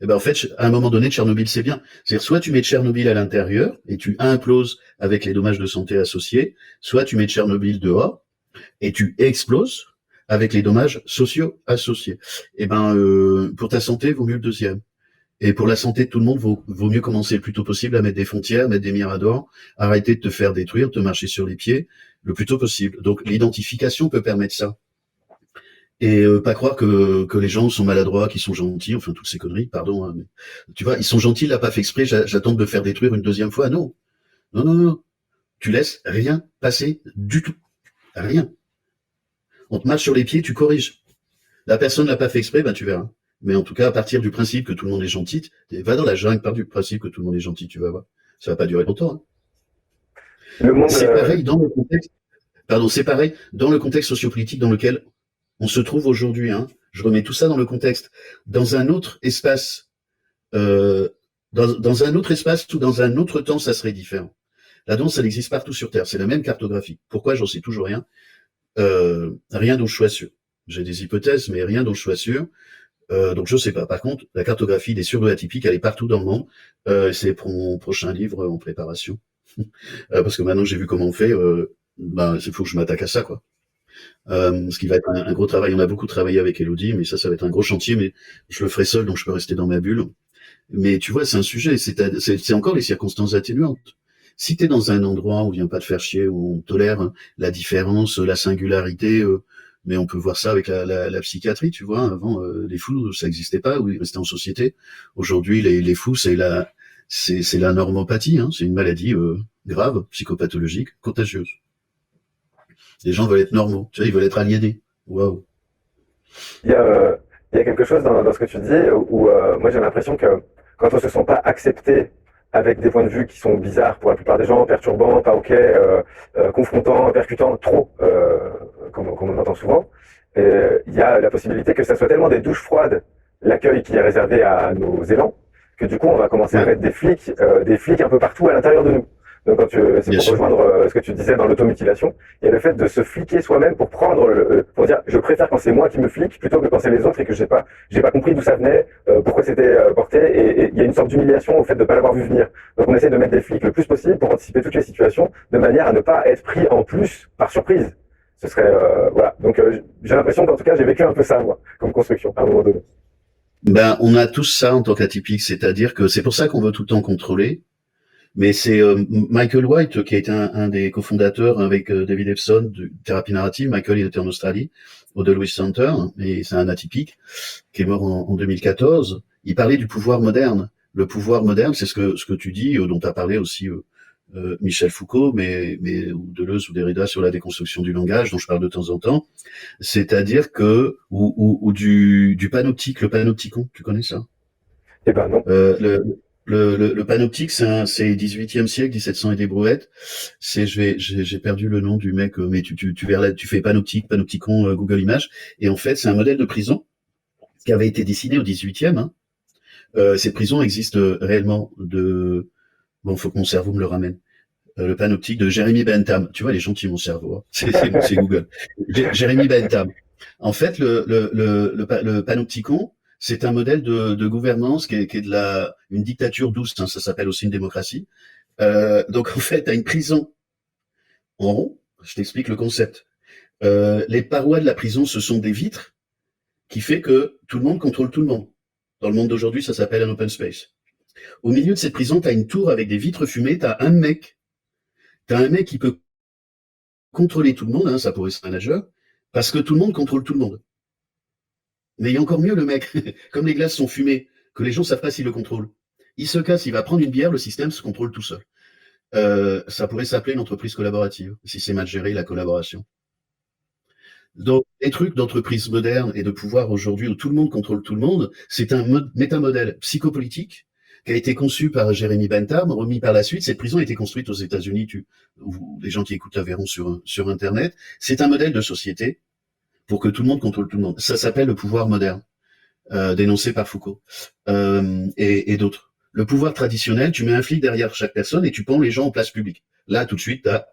Eh ben en fait, à un moment donné, Tchernobyl, c'est bien. C'est-à-dire, soit tu mets Tchernobyl à l'intérieur et tu imploses avec les dommages de santé associés, soit tu mets Tchernobyl dehors et tu exploses avec les dommages sociaux associés. Eh ben, pour ta santé, vaut mieux le deuxième. Et pour la santé de tout le monde, vaut mieux commencer le plus tôt possible à mettre des frontières, mettre des miradors, arrêter de te faire détruire, de te marcher sur les pieds le plus tôt possible. Donc l'identification peut permettre ça. Et pas croire que les gens sont maladroits, qu'ils sont gentils, enfin toutes ces conneries, pardon, hein, mais tu vois, ils sont gentils, il l'a pas fait exprès, j'attends de me faire détruire une deuxième fois. Non, non, non, non. Tu laisses rien passer du tout. Rien. On te marche sur les pieds, tu corriges. La personne l'a pas fait exprès, ben tu verras. Mais en tout cas, à partir du principe que tout le monde est gentil, va dans la jungle, part du principe que tout le monde est gentil, tu vas voir. Ça va pas durer longtemps. Hein. Le monde, C'est pareil dans le contexte, pardon, c'est pareil dans le contexte sociopolitique dans lequel on se trouve aujourd'hui. Hein. Je remets tout ça dans le contexte. Dans un autre espace, euh, dans un autre espace ou dans un autre temps, ça serait différent. La danse, elle existe partout sur Terre. C'est la même cartographie. Pourquoi? J'en sais toujours rien. Rien dont je sois sûr. J'ai des hypothèses, mais rien dont je sois sûr. Donc je sais pas. Par contre, la cartographie des surdoués atypiques, elle est partout dans le monde. C'est pour mon prochain livre en préparation. Parce que maintenant que j'ai vu comment on fait, ben, il faut que je m'attaque à ça, quoi. Ce qui va être un gros travail. On a beaucoup travaillé avec Elodie, mais ça va être un gros chantier, mais je le ferai seul, donc je peux rester dans ma bulle. Mais tu vois, c'est un sujet, c'est encore les circonstances atténuantes. Si t'es dans un endroit où on vient pas te faire chier, où on tolère la différence, la singularité, mais on peut voir ça avec la psychiatrie, tu vois. Avant, les fous, ça n'existait pas, où ils restaient en société. Aujourd'hui, les fous, c'est la normopathie, hein, c'est une maladie grave, psychopathologique, contagieuse. Les gens veulent être normaux, tu vois, ils veulent être aliénés. Waouh. il y a, euh, il y a quelque chose dans ce que tu dis où moi j'ai l'impression que quand on se sent pas accepté avec des points de vue qui sont bizarres pour la plupart des gens, perturbants, pas ok, confrontants, percutants, trop, comme on entend souvent, il y a la possibilité que ça soit tellement des douches froides, l'accueil qui est réservé à nos élans, que du coup on va commencer à Ouais. mettre des flics un peu partout à l'intérieur de nous. Donc c'est bien pour sûr. rejoindre ce que tu disais dans l'automutilation, il y a le fait de se fliquer soi-même pour prendre pour dire je préfère quand c'est moi qui me flique plutôt que quand c'est les autres et que j'ai pas compris d'où ça venait, pourquoi c'était porté et il y a une sorte d'humiliation au fait de pas l'avoir vu venir. Donc on essaie de mettre des flics le plus possible pour anticiper toutes les situations de manière à ne pas être pris en plus par surprise. Ce serait voilà. Donc j'ai l'impression qu'en tout cas j'ai vécu un peu ça moi comme construction à un moment donné. Ben, on a tous ça en tant qu'atypique, c'est-à-dire que c'est pour ça qu'on veut tout le temps contrôler. Mais c'est Michael White qui a été un des cofondateurs avec David Epson de thérapie narrative. Michael, il était en Australie, au Dulwich Center, et c'est un atypique qui est mort en 2014. Il parlait du pouvoir moderne. Le pouvoir moderne, c'est ce que tu dis, dont a parlé aussi Michel Foucault, ou Deleuze ou Derrida sur la déconstruction du langage, dont je parle de temps en temps. C'est-à-dire que ou du panoptique, le panopticon, tu connais ça? Eh ben non. Le panoptique, c'est 18e siècle, 1700 et des brouettes. J'ai perdu le nom du mec, mais tu verras, tu fais panoptique, panopticon, Google Images. Et en fait, c'est un modèle de prison qui avait été dessiné au 18e. Hein. Cette prison existe réellement bon, faut que mon cerveau me le ramène. Le panoptique de Jérémy Bentham. Tu vois, il est gentil, mon cerveau. Hein. C'est Google. Jérémy Bentham. En fait, le panopticon, c'est un modèle de gouvernance qui est une dictature douce. Hein, ça s'appelle aussi une démocratie. Donc, en fait, tu as une prison en rond. Je t'explique le concept. Les parois de la prison, ce sont des vitres qui fait que tout le monde contrôle tout le monde. Dans le monde d'aujourd'hui, ça s'appelle un open space. Au milieu de cette prison, tu as une tour avec des vitres fumées. Tu as un mec. T'as un mec qui peut contrôler tout le monde, hein, ça pourrait être un nageur, parce que tout le monde contrôle tout le monde. Mais il y a encore mieux le mec, comme les glaces sont fumées, que les gens savent pas s'ils le contrôlent. Il se casse, il va prendre une bière, le système se contrôle tout seul. Ça pourrait s'appeler une entreprise collaborative, si c'est mal géré, la collaboration. Donc, les trucs d'entreprise moderne et de pouvoir aujourd'hui où tout le monde contrôle tout le monde, c'est un métamodèle psychopolitique qui a été conçu par Jérémy Bentham, remis par la suite. Cette prison a été construite aux États-Unis, les gens qui écoutent la verront sur Internet. C'est un modèle de société pour que tout le monde contrôle tout le monde. Ça s'appelle le pouvoir moderne, dénoncé par Foucault et d'autres. Le pouvoir traditionnel, tu mets un flic derrière chaque personne et tu pends les gens en place publique. Là, tout de suite, t'as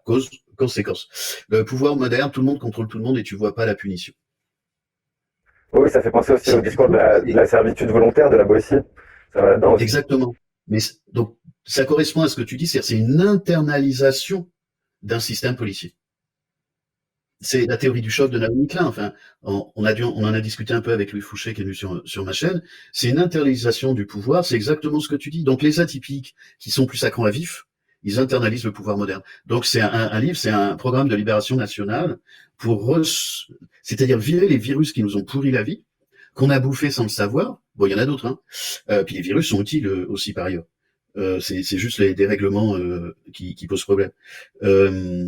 conséquence. Le pouvoir moderne, tout le monde contrôle tout le monde et tu vois pas la punition. Oui, ça fait penser aussi au discours de C'est la servitude volontaire de la Boétie. Ça va là-dedans aussi. exactement. Mais donc, ça correspond à ce que tu dis, c'est une internalisation d'un système policier. C'est la théorie du choc de Naomi Klein. Enfin, on en a discuté un peu avec Louis Fouché qui est venu sur ma chaîne. C'est une internalisation du pouvoir. C'est exactement ce que tu dis. Donc, les atypiques qui sont plus à cran à vif, ils internalisent le pouvoir moderne. Donc, c'est un livre, c'est un programme de libération nationale c'est-à-dire virer les virus qui nous ont pourri la vie, qu'on a bouffé sans le savoir. Bon, il y en a d'autres, hein. Puis les virus sont utiles aussi par ailleurs. C'est juste les dérèglements qui posent problème. Euh,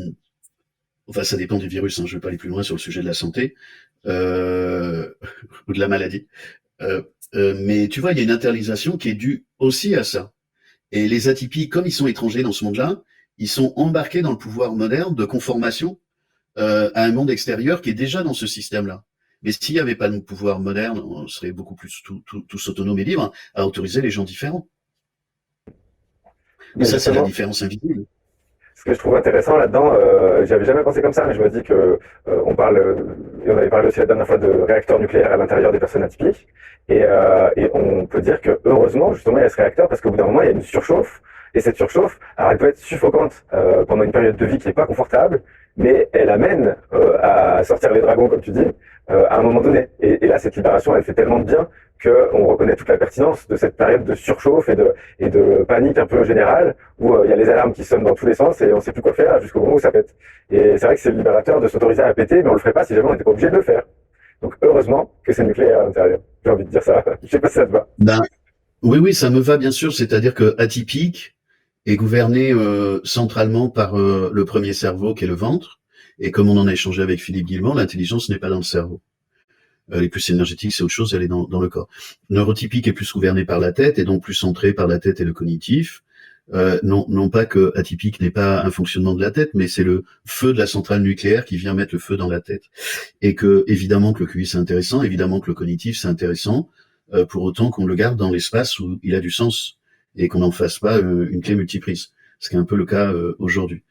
Enfin, ça dépend du virus, hein, je ne vais pas aller plus loin sur le sujet de la santé euh, ou de la maladie. Euh, mais tu vois, il y a une internalisation qui est due aussi à ça. Et les atypiques, comme ils sont étrangers dans ce monde-là, ils sont embarqués dans le pouvoir moderne de conformation à un monde extérieur qui est déjà dans ce système-là. Mais s'il n'y avait pas de pouvoir moderne, on serait beaucoup plus tous autonomes et libres à autoriser les gens différents. Mais Mais ça, c'est la justement, différence invisible. ce que je trouve intéressant là-dedans, j'avais jamais pensé comme ça, mais je me dis que et on avait parlé aussi la dernière fois de réacteurs nucléaires à l'intérieur des personnes atypiques, et on peut dire que heureusement justement il y a ce réacteur parce qu'au bout d'un moment il y a une surchauffe, et cette surchauffe, alors elle peut être suffocante pendant une période de vie qui n'est pas confortable, mais elle amène à sortir les dragons comme tu dis à un moment donné. Et là cette libération elle fait tellement de bien qu'on reconnaît toute la pertinence de cette période de surchauffe et de panique un peu générale où il y a les alarmes qui sonnent dans tous les sens et on sait plus quoi faire jusqu'au moment où ça pète. Et c'est vrai que c'est libérateur de s'autoriser à péter, mais on le ferait pas si jamais on n'était pas obligé de le faire. Donc heureusement que c'est nucléaire à l'intérieur. J'ai envie de dire ça. Je sais pas si ça te va. Ben, oui, oui, ça me va bien sûr. C'est-à-dire que atypique est gouverné centralement par le premier cerveau qui est le ventre. Et comme on en a échangé avec Philippe Guillemont, l'intelligence n'est pas dans le cerveau. Elle est plus énergétique, c'est autre chose, elle est dans le corps. Neurotypique est plus gouverné par la tête et donc plus centré par la tête et le cognitif. Non pas que atypique n'est pas un fonctionnement de la tête, mais c'est le feu de la centrale nucléaire qui vient mettre le feu dans la tête. Et que évidemment que le QI c'est intéressant, évidemment que le cognitif c'est intéressant, pour autant qu'on le garde dans l'espace où il a du sens et qu'on n'en fasse pas une clé multiprise. ce qui est un peu le cas aujourd'hui.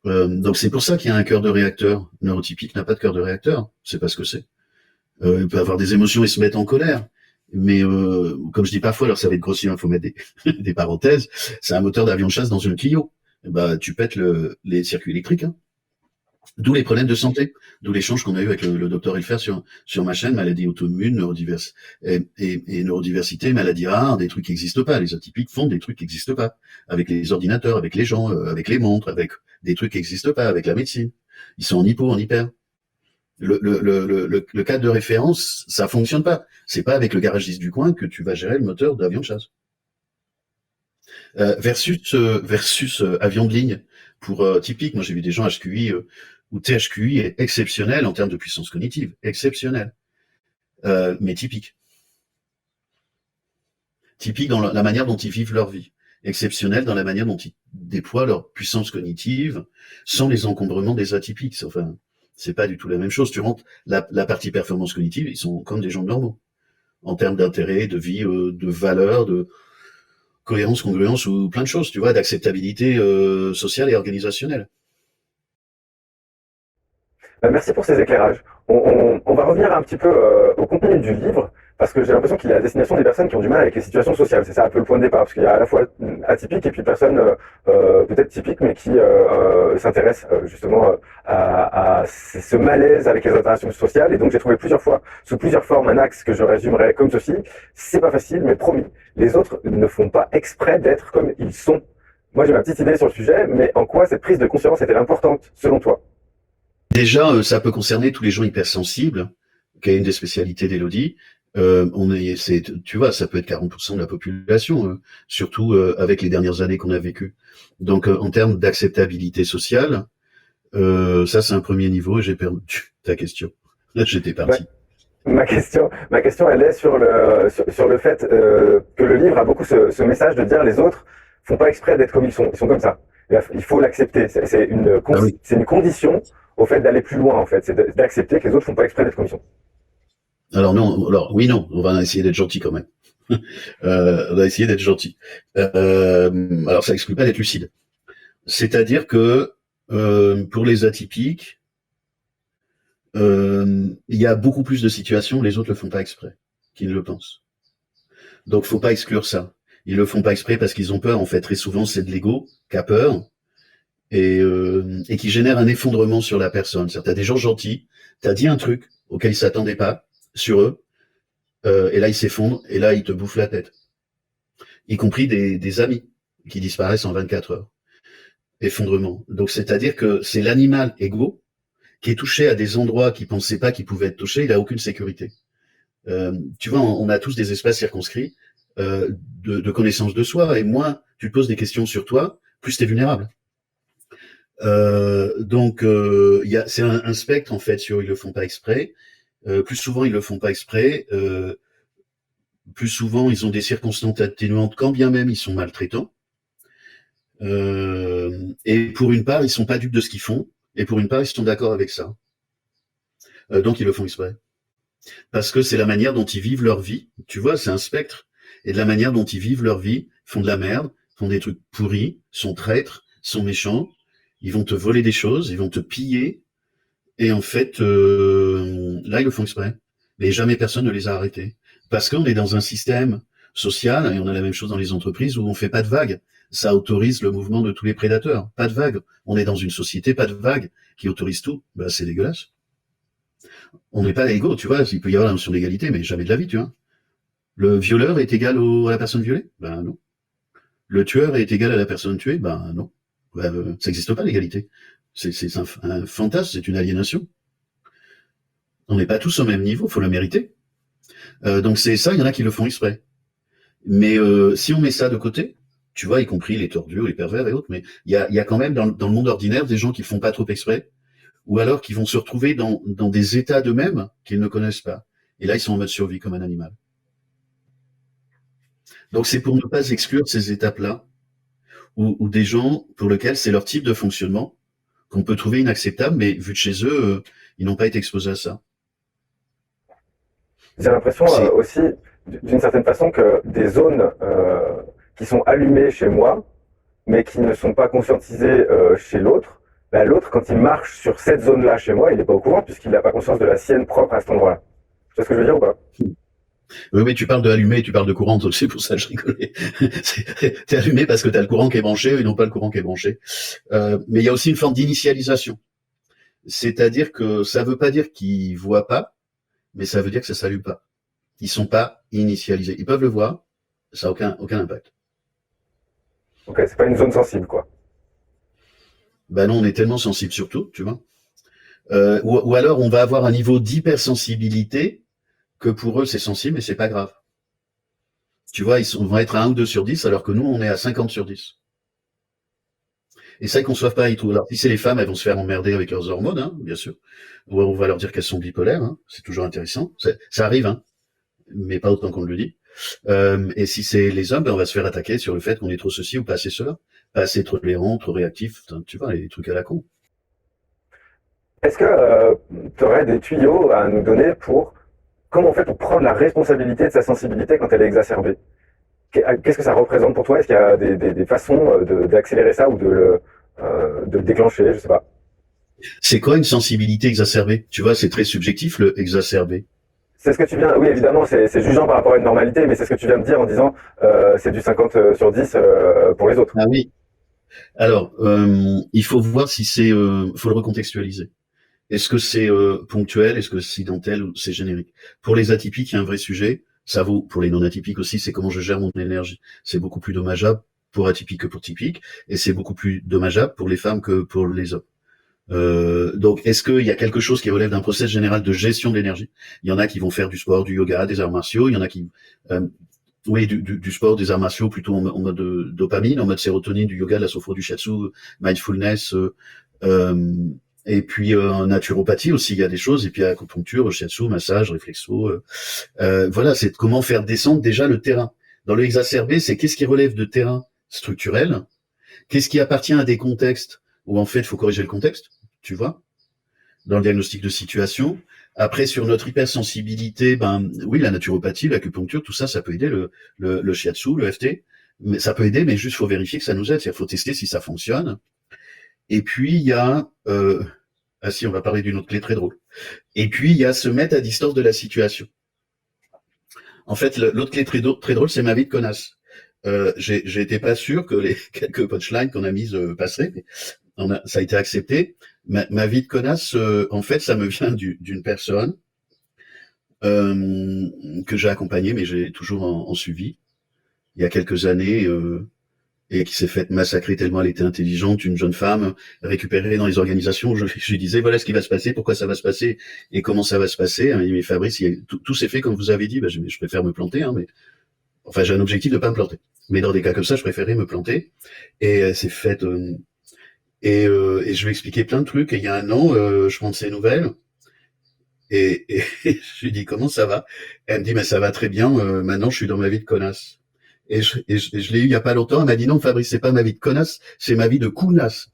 Donc c'est pour ça qu'il y a un cœur de réacteur. Neurotypique n'a pas de cœur de réacteur, c'est pas ce que c'est. Il peut avoir des émotions et se mettre en colère. Mais comme je dis parfois, alors ça va être grossier, il faut mettre des parenthèses, c'est un moteur d'avion de chasse dans une Clio. Bah, tu pètes les circuits électriques. Hein. D'où les problèmes de santé, d'où l'échange qu'on a eu avec le docteur Elfer sur ma chaîne, maladie auto-immune, et neurodiversité, maladies rares, des trucs qui n'existent pas. Les atypiques font des trucs qui n'existent pas. Avec les ordinateurs, avec les gens, avec les montres, avec des trucs qui n'existent pas, avec la médecine. Ils sont en hypo, en hyper. Le cadre de référence, ça fonctionne pas. C'est pas avec le garagiste du coin que tu vas gérer le moteur d'avion de chasse. Versus avion de ligne. Pour typique, moi j'ai vu des gens HQI où THQI est exceptionnel en termes de puissance cognitive, exceptionnel, mais typique. Typique dans la manière dont ils vivent leur vie, exceptionnel dans la manière dont ils déploient leur puissance cognitive sans les encombrements des atypiques. Enfin, c'est pas du tout la même chose. Tu rentres la partie performance cognitive, ils sont comme des gens normaux en termes d'intérêt, de vie, de valeur, de cohérence, congruence ou plein de choses, tu vois, d'acceptabilité sociale et organisationnelle. Merci pour ces éclairages. On va revenir un petit peu au contenu du livre, parce que j'ai l'impression qu'il est à destination des personnes qui ont du mal avec les situations sociales. C'est ça un peu le point de départ, parce qu'il y a à la fois atypiques et puis personnes peut-être typiques, mais qui s'intéressent justement à ce malaise avec les interactions sociales. Et donc j'ai trouvé plusieurs fois, sous plusieurs formes, un axe que je résumerai comme ceci. C'est pas facile, mais promis, les autres ne font pas exprès d'être comme ils sont. Moi j'ai ma petite idée sur le sujet, mais en quoi cette prise de conscience est-elle importante, selon toi? Déjà, ça peut concerner tous les gens hypersensibles, qui est une des spécialités d'Élodie. Tu vois, ça peut être 40% de la population, surtout avec les dernières années qu'on a vécues. Donc, en termes d'acceptabilité sociale, ça c'est un premier niveau. Et j'ai perdu ta question. Là, j'étais parti. Ouais. Ma question, elle est sur le fait que le livre a beaucoup ce message de dire les autres font pas exprès d'être comme ils sont comme ça. Il faut l'accepter. C'est une condition au fait d'aller plus loin, en fait. C'est d'accepter que les autres font pas exprès d'être comme ils sont. Alors non, alors oui, non, on va essayer d'être gentil quand même. On va essayer d'être gentil. Alors ça exclut pas d'être lucide. C'est-à-dire que pour les atypiques, il y a beaucoup plus de situations où les autres le font pas exprès, qu'ils le pensent. Donc faut pas exclure ça. Ils le font pas exprès parce qu'ils ont peur. En fait, très souvent c'est de l'ego qui a peur et qui génère un effondrement sur la personne. C'est-à-dire, t'as des gens gentils, t'as dit un truc auquel ils s'attendaient pas sur eux, et là ils s'effondrent et là ils te bouffent la tête. Y compris des amis qui disparaissent en 24 heures. Effondrement. Donc c'est-à-dire que c'est l'animal égo qui est touché à des endroits qu'il pensait pas qu'il pouvait être touché, il a aucune sécurité. Tu vois, on a tous des espaces circonscrits de connaissance de soi, et moins tu te poses des questions sur toi, plus t'es vulnérable. Donc c'est un spectre en fait sur ils le font pas exprès. Plus souvent ils le font pas exprès. Plus souvent ils ont des circonstances atténuantes quand bien même ils sont maltraitants. Et pour une part ils sont pas dupes de ce qu'ils font, et pour une part ils sont d'accord avec ça. Donc ils le font exprès. Parce que c'est la manière dont ils vivent leur vie. Tu vois, c'est un spectre. Et de la manière dont ils vivent leur vie, font de la merde, font des trucs pourris, sont traîtres, sont méchants. Ils vont te voler des choses, ils vont te piller. Et en fait, là, ils le font exprès. Mais jamais personne ne les a arrêtés. Parce qu'on est dans un système social, et on a la même chose dans les entreprises, où on fait pas de vagues. Ça autorise le mouvement de tous les prédateurs. Pas de vagues. On est dans une société, pas de vagues, qui autorise tout. Ben, c'est dégueulasse. On n'est pas égaux, tu vois. Il peut y avoir la notion d'égalité, mais jamais de la vie, tu vois. Le violeur est égal à la personne violée? Ben non. Le tueur est égal à la personne tuée? Ben non. Ben, ça n'existe pas l'égalité. C'est un fantasme, c'est une aliénation. On n'est pas tous au même niveau, faut le mériter. Donc c'est ça, il y en a qui le font exprès. Mais si on met ça de côté, tu vois, y compris les tordus, les pervers et autres, mais il y a quand même dans le monde ordinaire des gens qui font pas trop exprès, ou alors qui vont se retrouver dans des états d'eux-mêmes qu'ils ne connaissent pas. Et là, ils sont en mode survie comme un animal. Donc c'est pour ne pas exclure ces étapes-là, ou des gens pour lesquels c'est leur type de fonctionnement, qu'on peut trouver inacceptable, mais vu de chez eux, ils n'ont pas été exposés à ça. J'ai l'impression aussi, d'une certaine façon, que des zones qui sont allumées chez moi mais qui ne sont pas conscientisés chez l'autre, bah, l'autre, quand il marche sur cette zone-là chez moi, il n'est pas au courant puisqu'il n'a pas conscience de la sienne propre à cet endroit-là. Tu vois ce que je veux dire ou pas? Oui, mais tu parles de allumé, tu parles de courant, donc c'est pour ça que je rigolais. T'es allumé parce que t'as le courant qui est branché et non pas le courant qui est branché. Mais il y a aussi une forme d'initialisation. C'est-à-dire que ça veut pas dire qu'ils voient pas, mais ça veut dire que ça s'allume pas. Ils sont pas initialisés. Ils peuvent le voir, ça a aucun impact. Ok, c'est pas une zone sensible, quoi. Ben non, on est tellement sensible sur tout, tu vois. Ou alors on va avoir un niveau d'hypersensibilité que pour eux c'est sensible et c'est pas grave. Tu vois, vont être à 1 ou 2 sur 10 alors que nous on est à 50 sur 10. Et ça, ils conçoivent pas, ils trouvent. Alors, si c'est les femmes, elles vont se faire emmerder avec leurs hormones, hein, bien sûr. Ou on va leur dire qu'elles sont bipolaires, hein. C'est toujours intéressant. Ça arrive, hein, mais pas autant qu'on le dit. Et si c'est les hommes, ben, on va se faire attaquer sur le fait qu'on est trop ceci ou pas assez cela. Pas assez tolérant, trop réactif, tu vois, les trucs à la con. Est-ce que tu aurais des tuyaux à nous donner pour comment on fait pour prendre la responsabilité de sa sensibilité quand elle est exacerbée? Qu'est-ce que ça représente pour toi? Est-ce qu'il y a des façons d'accélérer ça ou de le déclencher? Je sais pas. C'est quoi une sensibilité exacerbée? Tu vois, c'est très subjectif, le exacerbé. C'est ce que tu viens, oui évidemment, c'est jugeant par rapport à une normalité, mais c'est ce que tu viens de dire en disant c'est du 50 sur 10 pour les autres. Ah oui. Alors, il faut voir si faut le recontextualiser. Est-ce que c'est ponctuel, est-ce que c'est accidentel ou c'est générique? Pour les atypiques, il y a un vrai sujet. Ça vaut pour les non-atypiques aussi, c'est comment je gère mon énergie. C'est beaucoup plus dommageable pour atypique que pour typique, et c'est beaucoup plus dommageable pour les femmes que pour les hommes. Donc, est-ce qu'il y a quelque chose qui relève d'un process général de gestion de l'énergie? Il y en a qui vont faire du sport, du yoga, des arts martiaux. Il y en a qui, oui, du sport, des arts martiaux plutôt en mode dopamine, en mode sérotonine, du yoga, de la sophro, du shiatsu, mindfulness. Et puis en naturopathie aussi, il y a des choses. Et puis acupuncture, shiatsu, massage, réflexo. Voilà, c'est comment faire descendre déjà le terrain. Dans le exacerbé, c'est qu'est-ce qui relève de terrain structurel, qu'est-ce qui appartient à des contextes où en fait il faut corriger le contexte, tu vois, dans le diagnostic de situation. Après, sur notre hypersensibilité, ben oui, la naturopathie, l'acupuncture, tout ça, ça peut aider, le shiatsu, le FT, mais ça peut aider, mais juste faut vérifier que ça nous aide, c'est-à-dire faut tester si ça fonctionne. Et puis il y a ah si, on va parler d'une autre clé très drôle. Et puis il y a se mettre à distance de la situation. En fait, l'autre clé très drôle, c'est ma vie de connasse. J'ai été pas sûr que les quelques punchlines qu'on a mises passeraient, mais ça a été accepté. Ma vie de connasse, en fait, ça me vient d'une personne que j'ai accompagnée, mais j'ai toujours en suivi, il y a quelques années, et qui s'est faite massacrer tellement elle était intelligente, une jeune femme récupérée dans les organisations. Je lui disais, voilà ce qui va se passer, pourquoi ça va se passer, et comment ça va se passer. Il dit, mais Fabrice, tout s'est fait comme vous avez dit. Ben, je préfère me planter, hein, mais enfin, j'ai un objectif de pas me planter. Mais dans des cas comme ça, je préférais me planter. Et c'est fait. Et je lui ai expliqué plein de trucs. Et il y a un an, je prends de ses nouvelles. Et je lui dis comment ça va. Elle me dit mais ça va très bien. Maintenant, je suis dans ma vie de connasse. Et je l'ai eu il y a pas longtemps. Elle m'a dit non, Fabrice, c'est pas ma vie de connasse, c'est ma vie de counasse.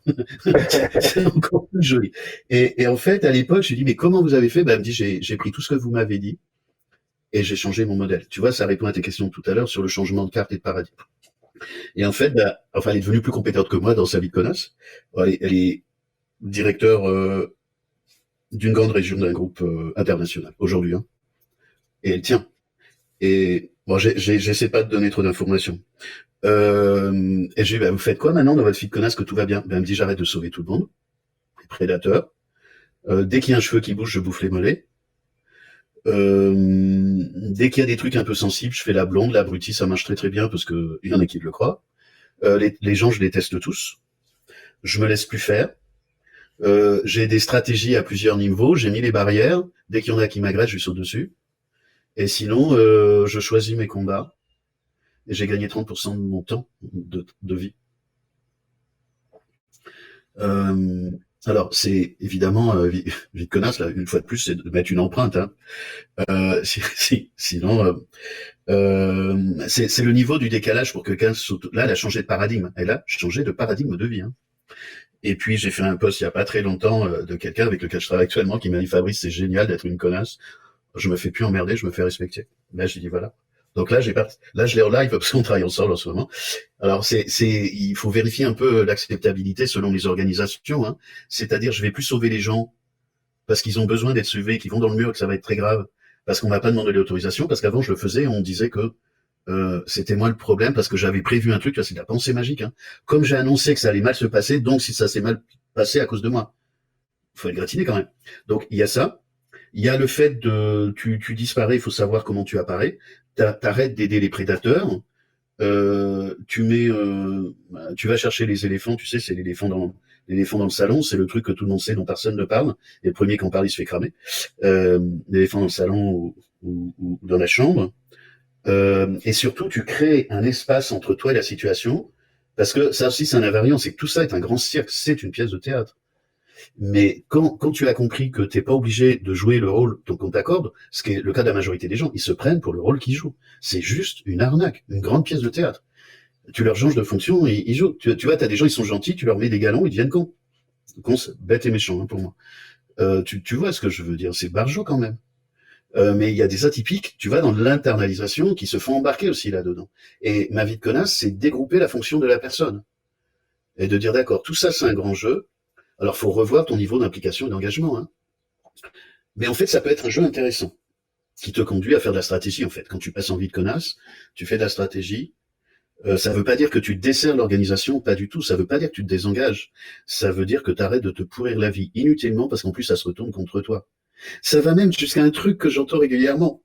C'est encore plus joli. Et en fait, à l'époque, je lui dis mais comment vous avez fait? Ben, elle me dit j'ai pris tout ce que vous m'avez dit et j'ai changé mon modèle. Tu vois, ça répond à tes questions de tout à l'heure sur le changement de carte et de paradigme. Et en fait, bah, enfin, elle est devenue plus compétente que moi dans sa vie de connasse. Elle est directeur d'une grande région d'un groupe international aujourd'hui, hein. Et elle tient. Et bon, j'essaie pas de donner trop d'informations. Et j'ai dit, bah, vous faites quoi maintenant dans votre vie de connasse que tout va bien? Ben, elle me dit, j'arrête de sauver tout le monde, les prédateurs. Dès qu'il y a un cheveu qui bouge, je bouffe les mollets. Dès qu'il y a des trucs un peu sensibles, je fais la blonde, l'abruti, ça marche très très bien parce que il y en a qui le croient. Les gens, je les teste tous. Je me laisse plus faire. J'ai des stratégies à plusieurs niveaux. J'ai mis les barrières. Dès qu'il y en a qui m'agressent, je saute dessus. Et sinon, je choisis mes combats. Et j'ai gagné 30% de mon temps de vie. Alors, c'est évidemment vie de connasse, là, une fois de plus, c'est de mettre une empreinte. Hein. Sinon, c'est le niveau du décalage pour que quelqu'un saute. Là, elle a changé de paradigme. Elle a changé de paradigme de vie. Hein. Et puis, j'ai fait un post il y a pas très longtemps de quelqu'un avec lequel je travaille actuellement qui m'a dit Fabrice, c'est génial d'être une connasse. Je me fais plus emmerder, je me fais respecter. Là, j'ai dit voilà. Donc là, là, je l'ai en live parce qu'on travaille ensemble en ce moment. Alors, il faut vérifier un peu l'acceptabilité selon les organisations, hein. C'est-à-dire, je vais plus sauver les gens parce qu'ils ont besoin d'être sauvés, qu'ils vont dans le mur, que ça va être très grave, parce qu'on va pas demander l'autorisation, parce qu'avant, je le faisais, on disait que c'était moi le problème parce que j'avais prévu un truc, là, c'est de la pensée magique, hein. Comme j'ai annoncé que ça allait mal se passer, donc si ça s'est mal passé à cause de moi, faut être gratiné quand même. Donc, il y a ça. Il y a le fait tu disparais, il faut savoir comment tu apparais. T'arrêtes d'aider les prédateurs. Tu vas chercher les éléphants. Tu sais, c'est l'éléphant dans le salon. C'est le truc que tout le monde sait, dont personne ne parle. Et le premier qui en parle, il se fait cramer. L'éléphant dans le salon ou dans la chambre. Et surtout, tu crées un espace entre toi et la situation. Parce que ça aussi, c'est un invariant. C'est que tout ça est un grand cirque. C'est une pièce de théâtre. Mais quand tu as compris que t'es pas obligé de jouer le rôle qu'on t'accorde, ce qui est le cas de la majorité des gens, ils se prennent pour le rôle qu'ils jouent. C'est juste une arnaque, une grande pièce de théâtre. Tu leur changes de fonction et ils jouent. Tu vois, t'as des gens, ils sont gentils, tu leur mets des galons, ils deviennent cons. Cons, bête et méchant, hein, pour moi. Tu vois ce que je veux dire, c'est barjot quand même. Mais il y a des atypiques, tu vas dans l'internalisation, qui se font embarquer aussi là-dedans. Et ma vie de connasse, c'est dégrouper la fonction de la personne. Et de dire, d'accord, tout ça, c'est un grand jeu. Alors, faut revoir ton niveau d'implication et d'engagement, hein. Mais en fait, ça peut être un jeu intéressant, qui te conduit à faire de la stratégie, en fait. Quand tu passes en vie de connasse, tu fais de la stratégie. Ça veut pas dire que tu desserres l'organisation, pas du tout. Ça veut pas dire que tu te désengages. Ça veut dire que tu arrêtes de te pourrir la vie inutilement, parce qu'en plus, ça se retourne contre toi. Ça va même jusqu'à un truc que j'entends régulièrement.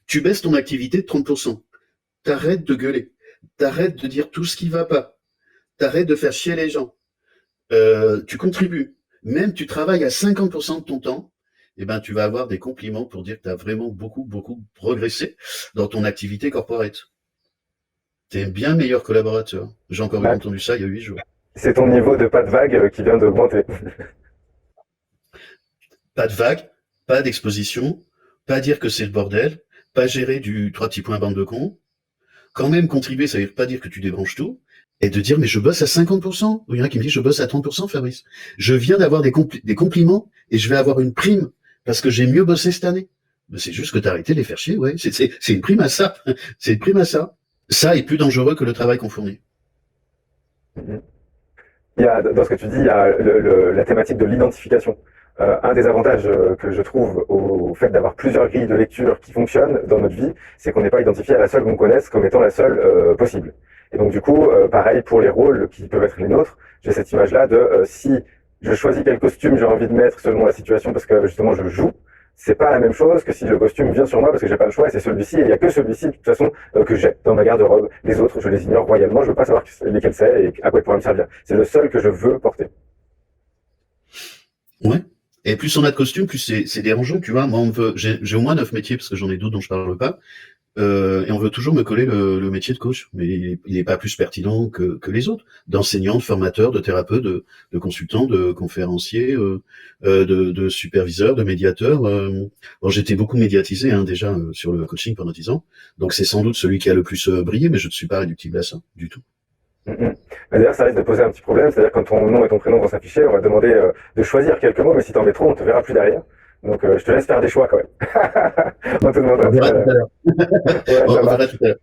Tu baisses ton activité de 30%. T'arrêtes de gueuler. T'arrêtes de dire tout ce qui va pas. T'arrêtes de faire chier les gens. Tu contribues, même tu travailles à 50% de ton temps, eh ben, tu vas avoir des compliments pour dire que tu as vraiment beaucoup, beaucoup progressé dans ton activité corporate. Tu es bien meilleur collaborateur. J'ai encore Bah, entendu ça il y a 8 jours. c'est ton niveau de pas de vague qui vient d'augmenter. Pas de vague, pas d'exposition, pas dire que c'est le bordel, pas gérer du 3 petits points bande de cons. Quand même contribuer, ça veut pas dire que tu débranches tout. Et de dire, mais je bosse à 50%. Il y en a qui me disent, je bosse à 30%, Fabrice. Je viens d'avoir des compliments et je vais avoir une prime parce que j'ai mieux bossé cette année. Mais c'est juste que t'as arrêté de les faire chier, ouais. C'est une prime à ça. C'est une prime à ça. Ça est plus dangereux que le travail qu'on fournit. Il y a, dans ce que tu dis, il y a la thématique de l'identification. Un des avantages que je trouve au fait d'avoir plusieurs grilles de lecture qui fonctionnent dans notre vie, c'est qu'on n'est pas identifié à la seule qu'on connaisse comme étant la seule possible. Et donc du coup, pareil pour les rôles qui peuvent être les nôtres, j'ai cette image-là de si je choisis quel costume j'ai envie de mettre selon la situation parce que justement je joue, c'est pas la même chose que si le costume vient sur moi parce que j'ai pas le choix et c'est celui-ci et il y a que celui-ci de toute façon que j'ai dans ma garde-robe. Les autres, je les ignore royalement, je veux pas savoir lesquels c'est et à quoi ils pourraient me servir. C'est le seul que je veux porter. Ouais. Et plus on a de costumes, plus c'est dérangeant, tu vois. Moi, j'ai au moins 9 métiers parce que j'en ai d'autres dont je parle pas. Et on veut toujours me coller le métier de coach, mais il est pas plus pertinent que les autres, d'enseignant, de formateur, de thérapeute, de consultant, de conférencier, de superviseur, de médiateur. Bon, j'étais beaucoup médiatisé hein, déjà sur le coaching pendant 10 ans, donc c'est sans doute celui qui a le plus brillé, mais je ne suis pas réductible à ça du tout. D'ailleurs, ça risque de poser un petit problème, c'est-à-dire quand ton nom et ton prénom vont s'afficher, on va te demander de choisir quelques mots, mais si t'en mets trop, on te verra plus derrière. Donc je te laisse faire des choix quand même. On te demande On verra tout à l'heure. Ouais, ça On verra marche. tout à l'heure.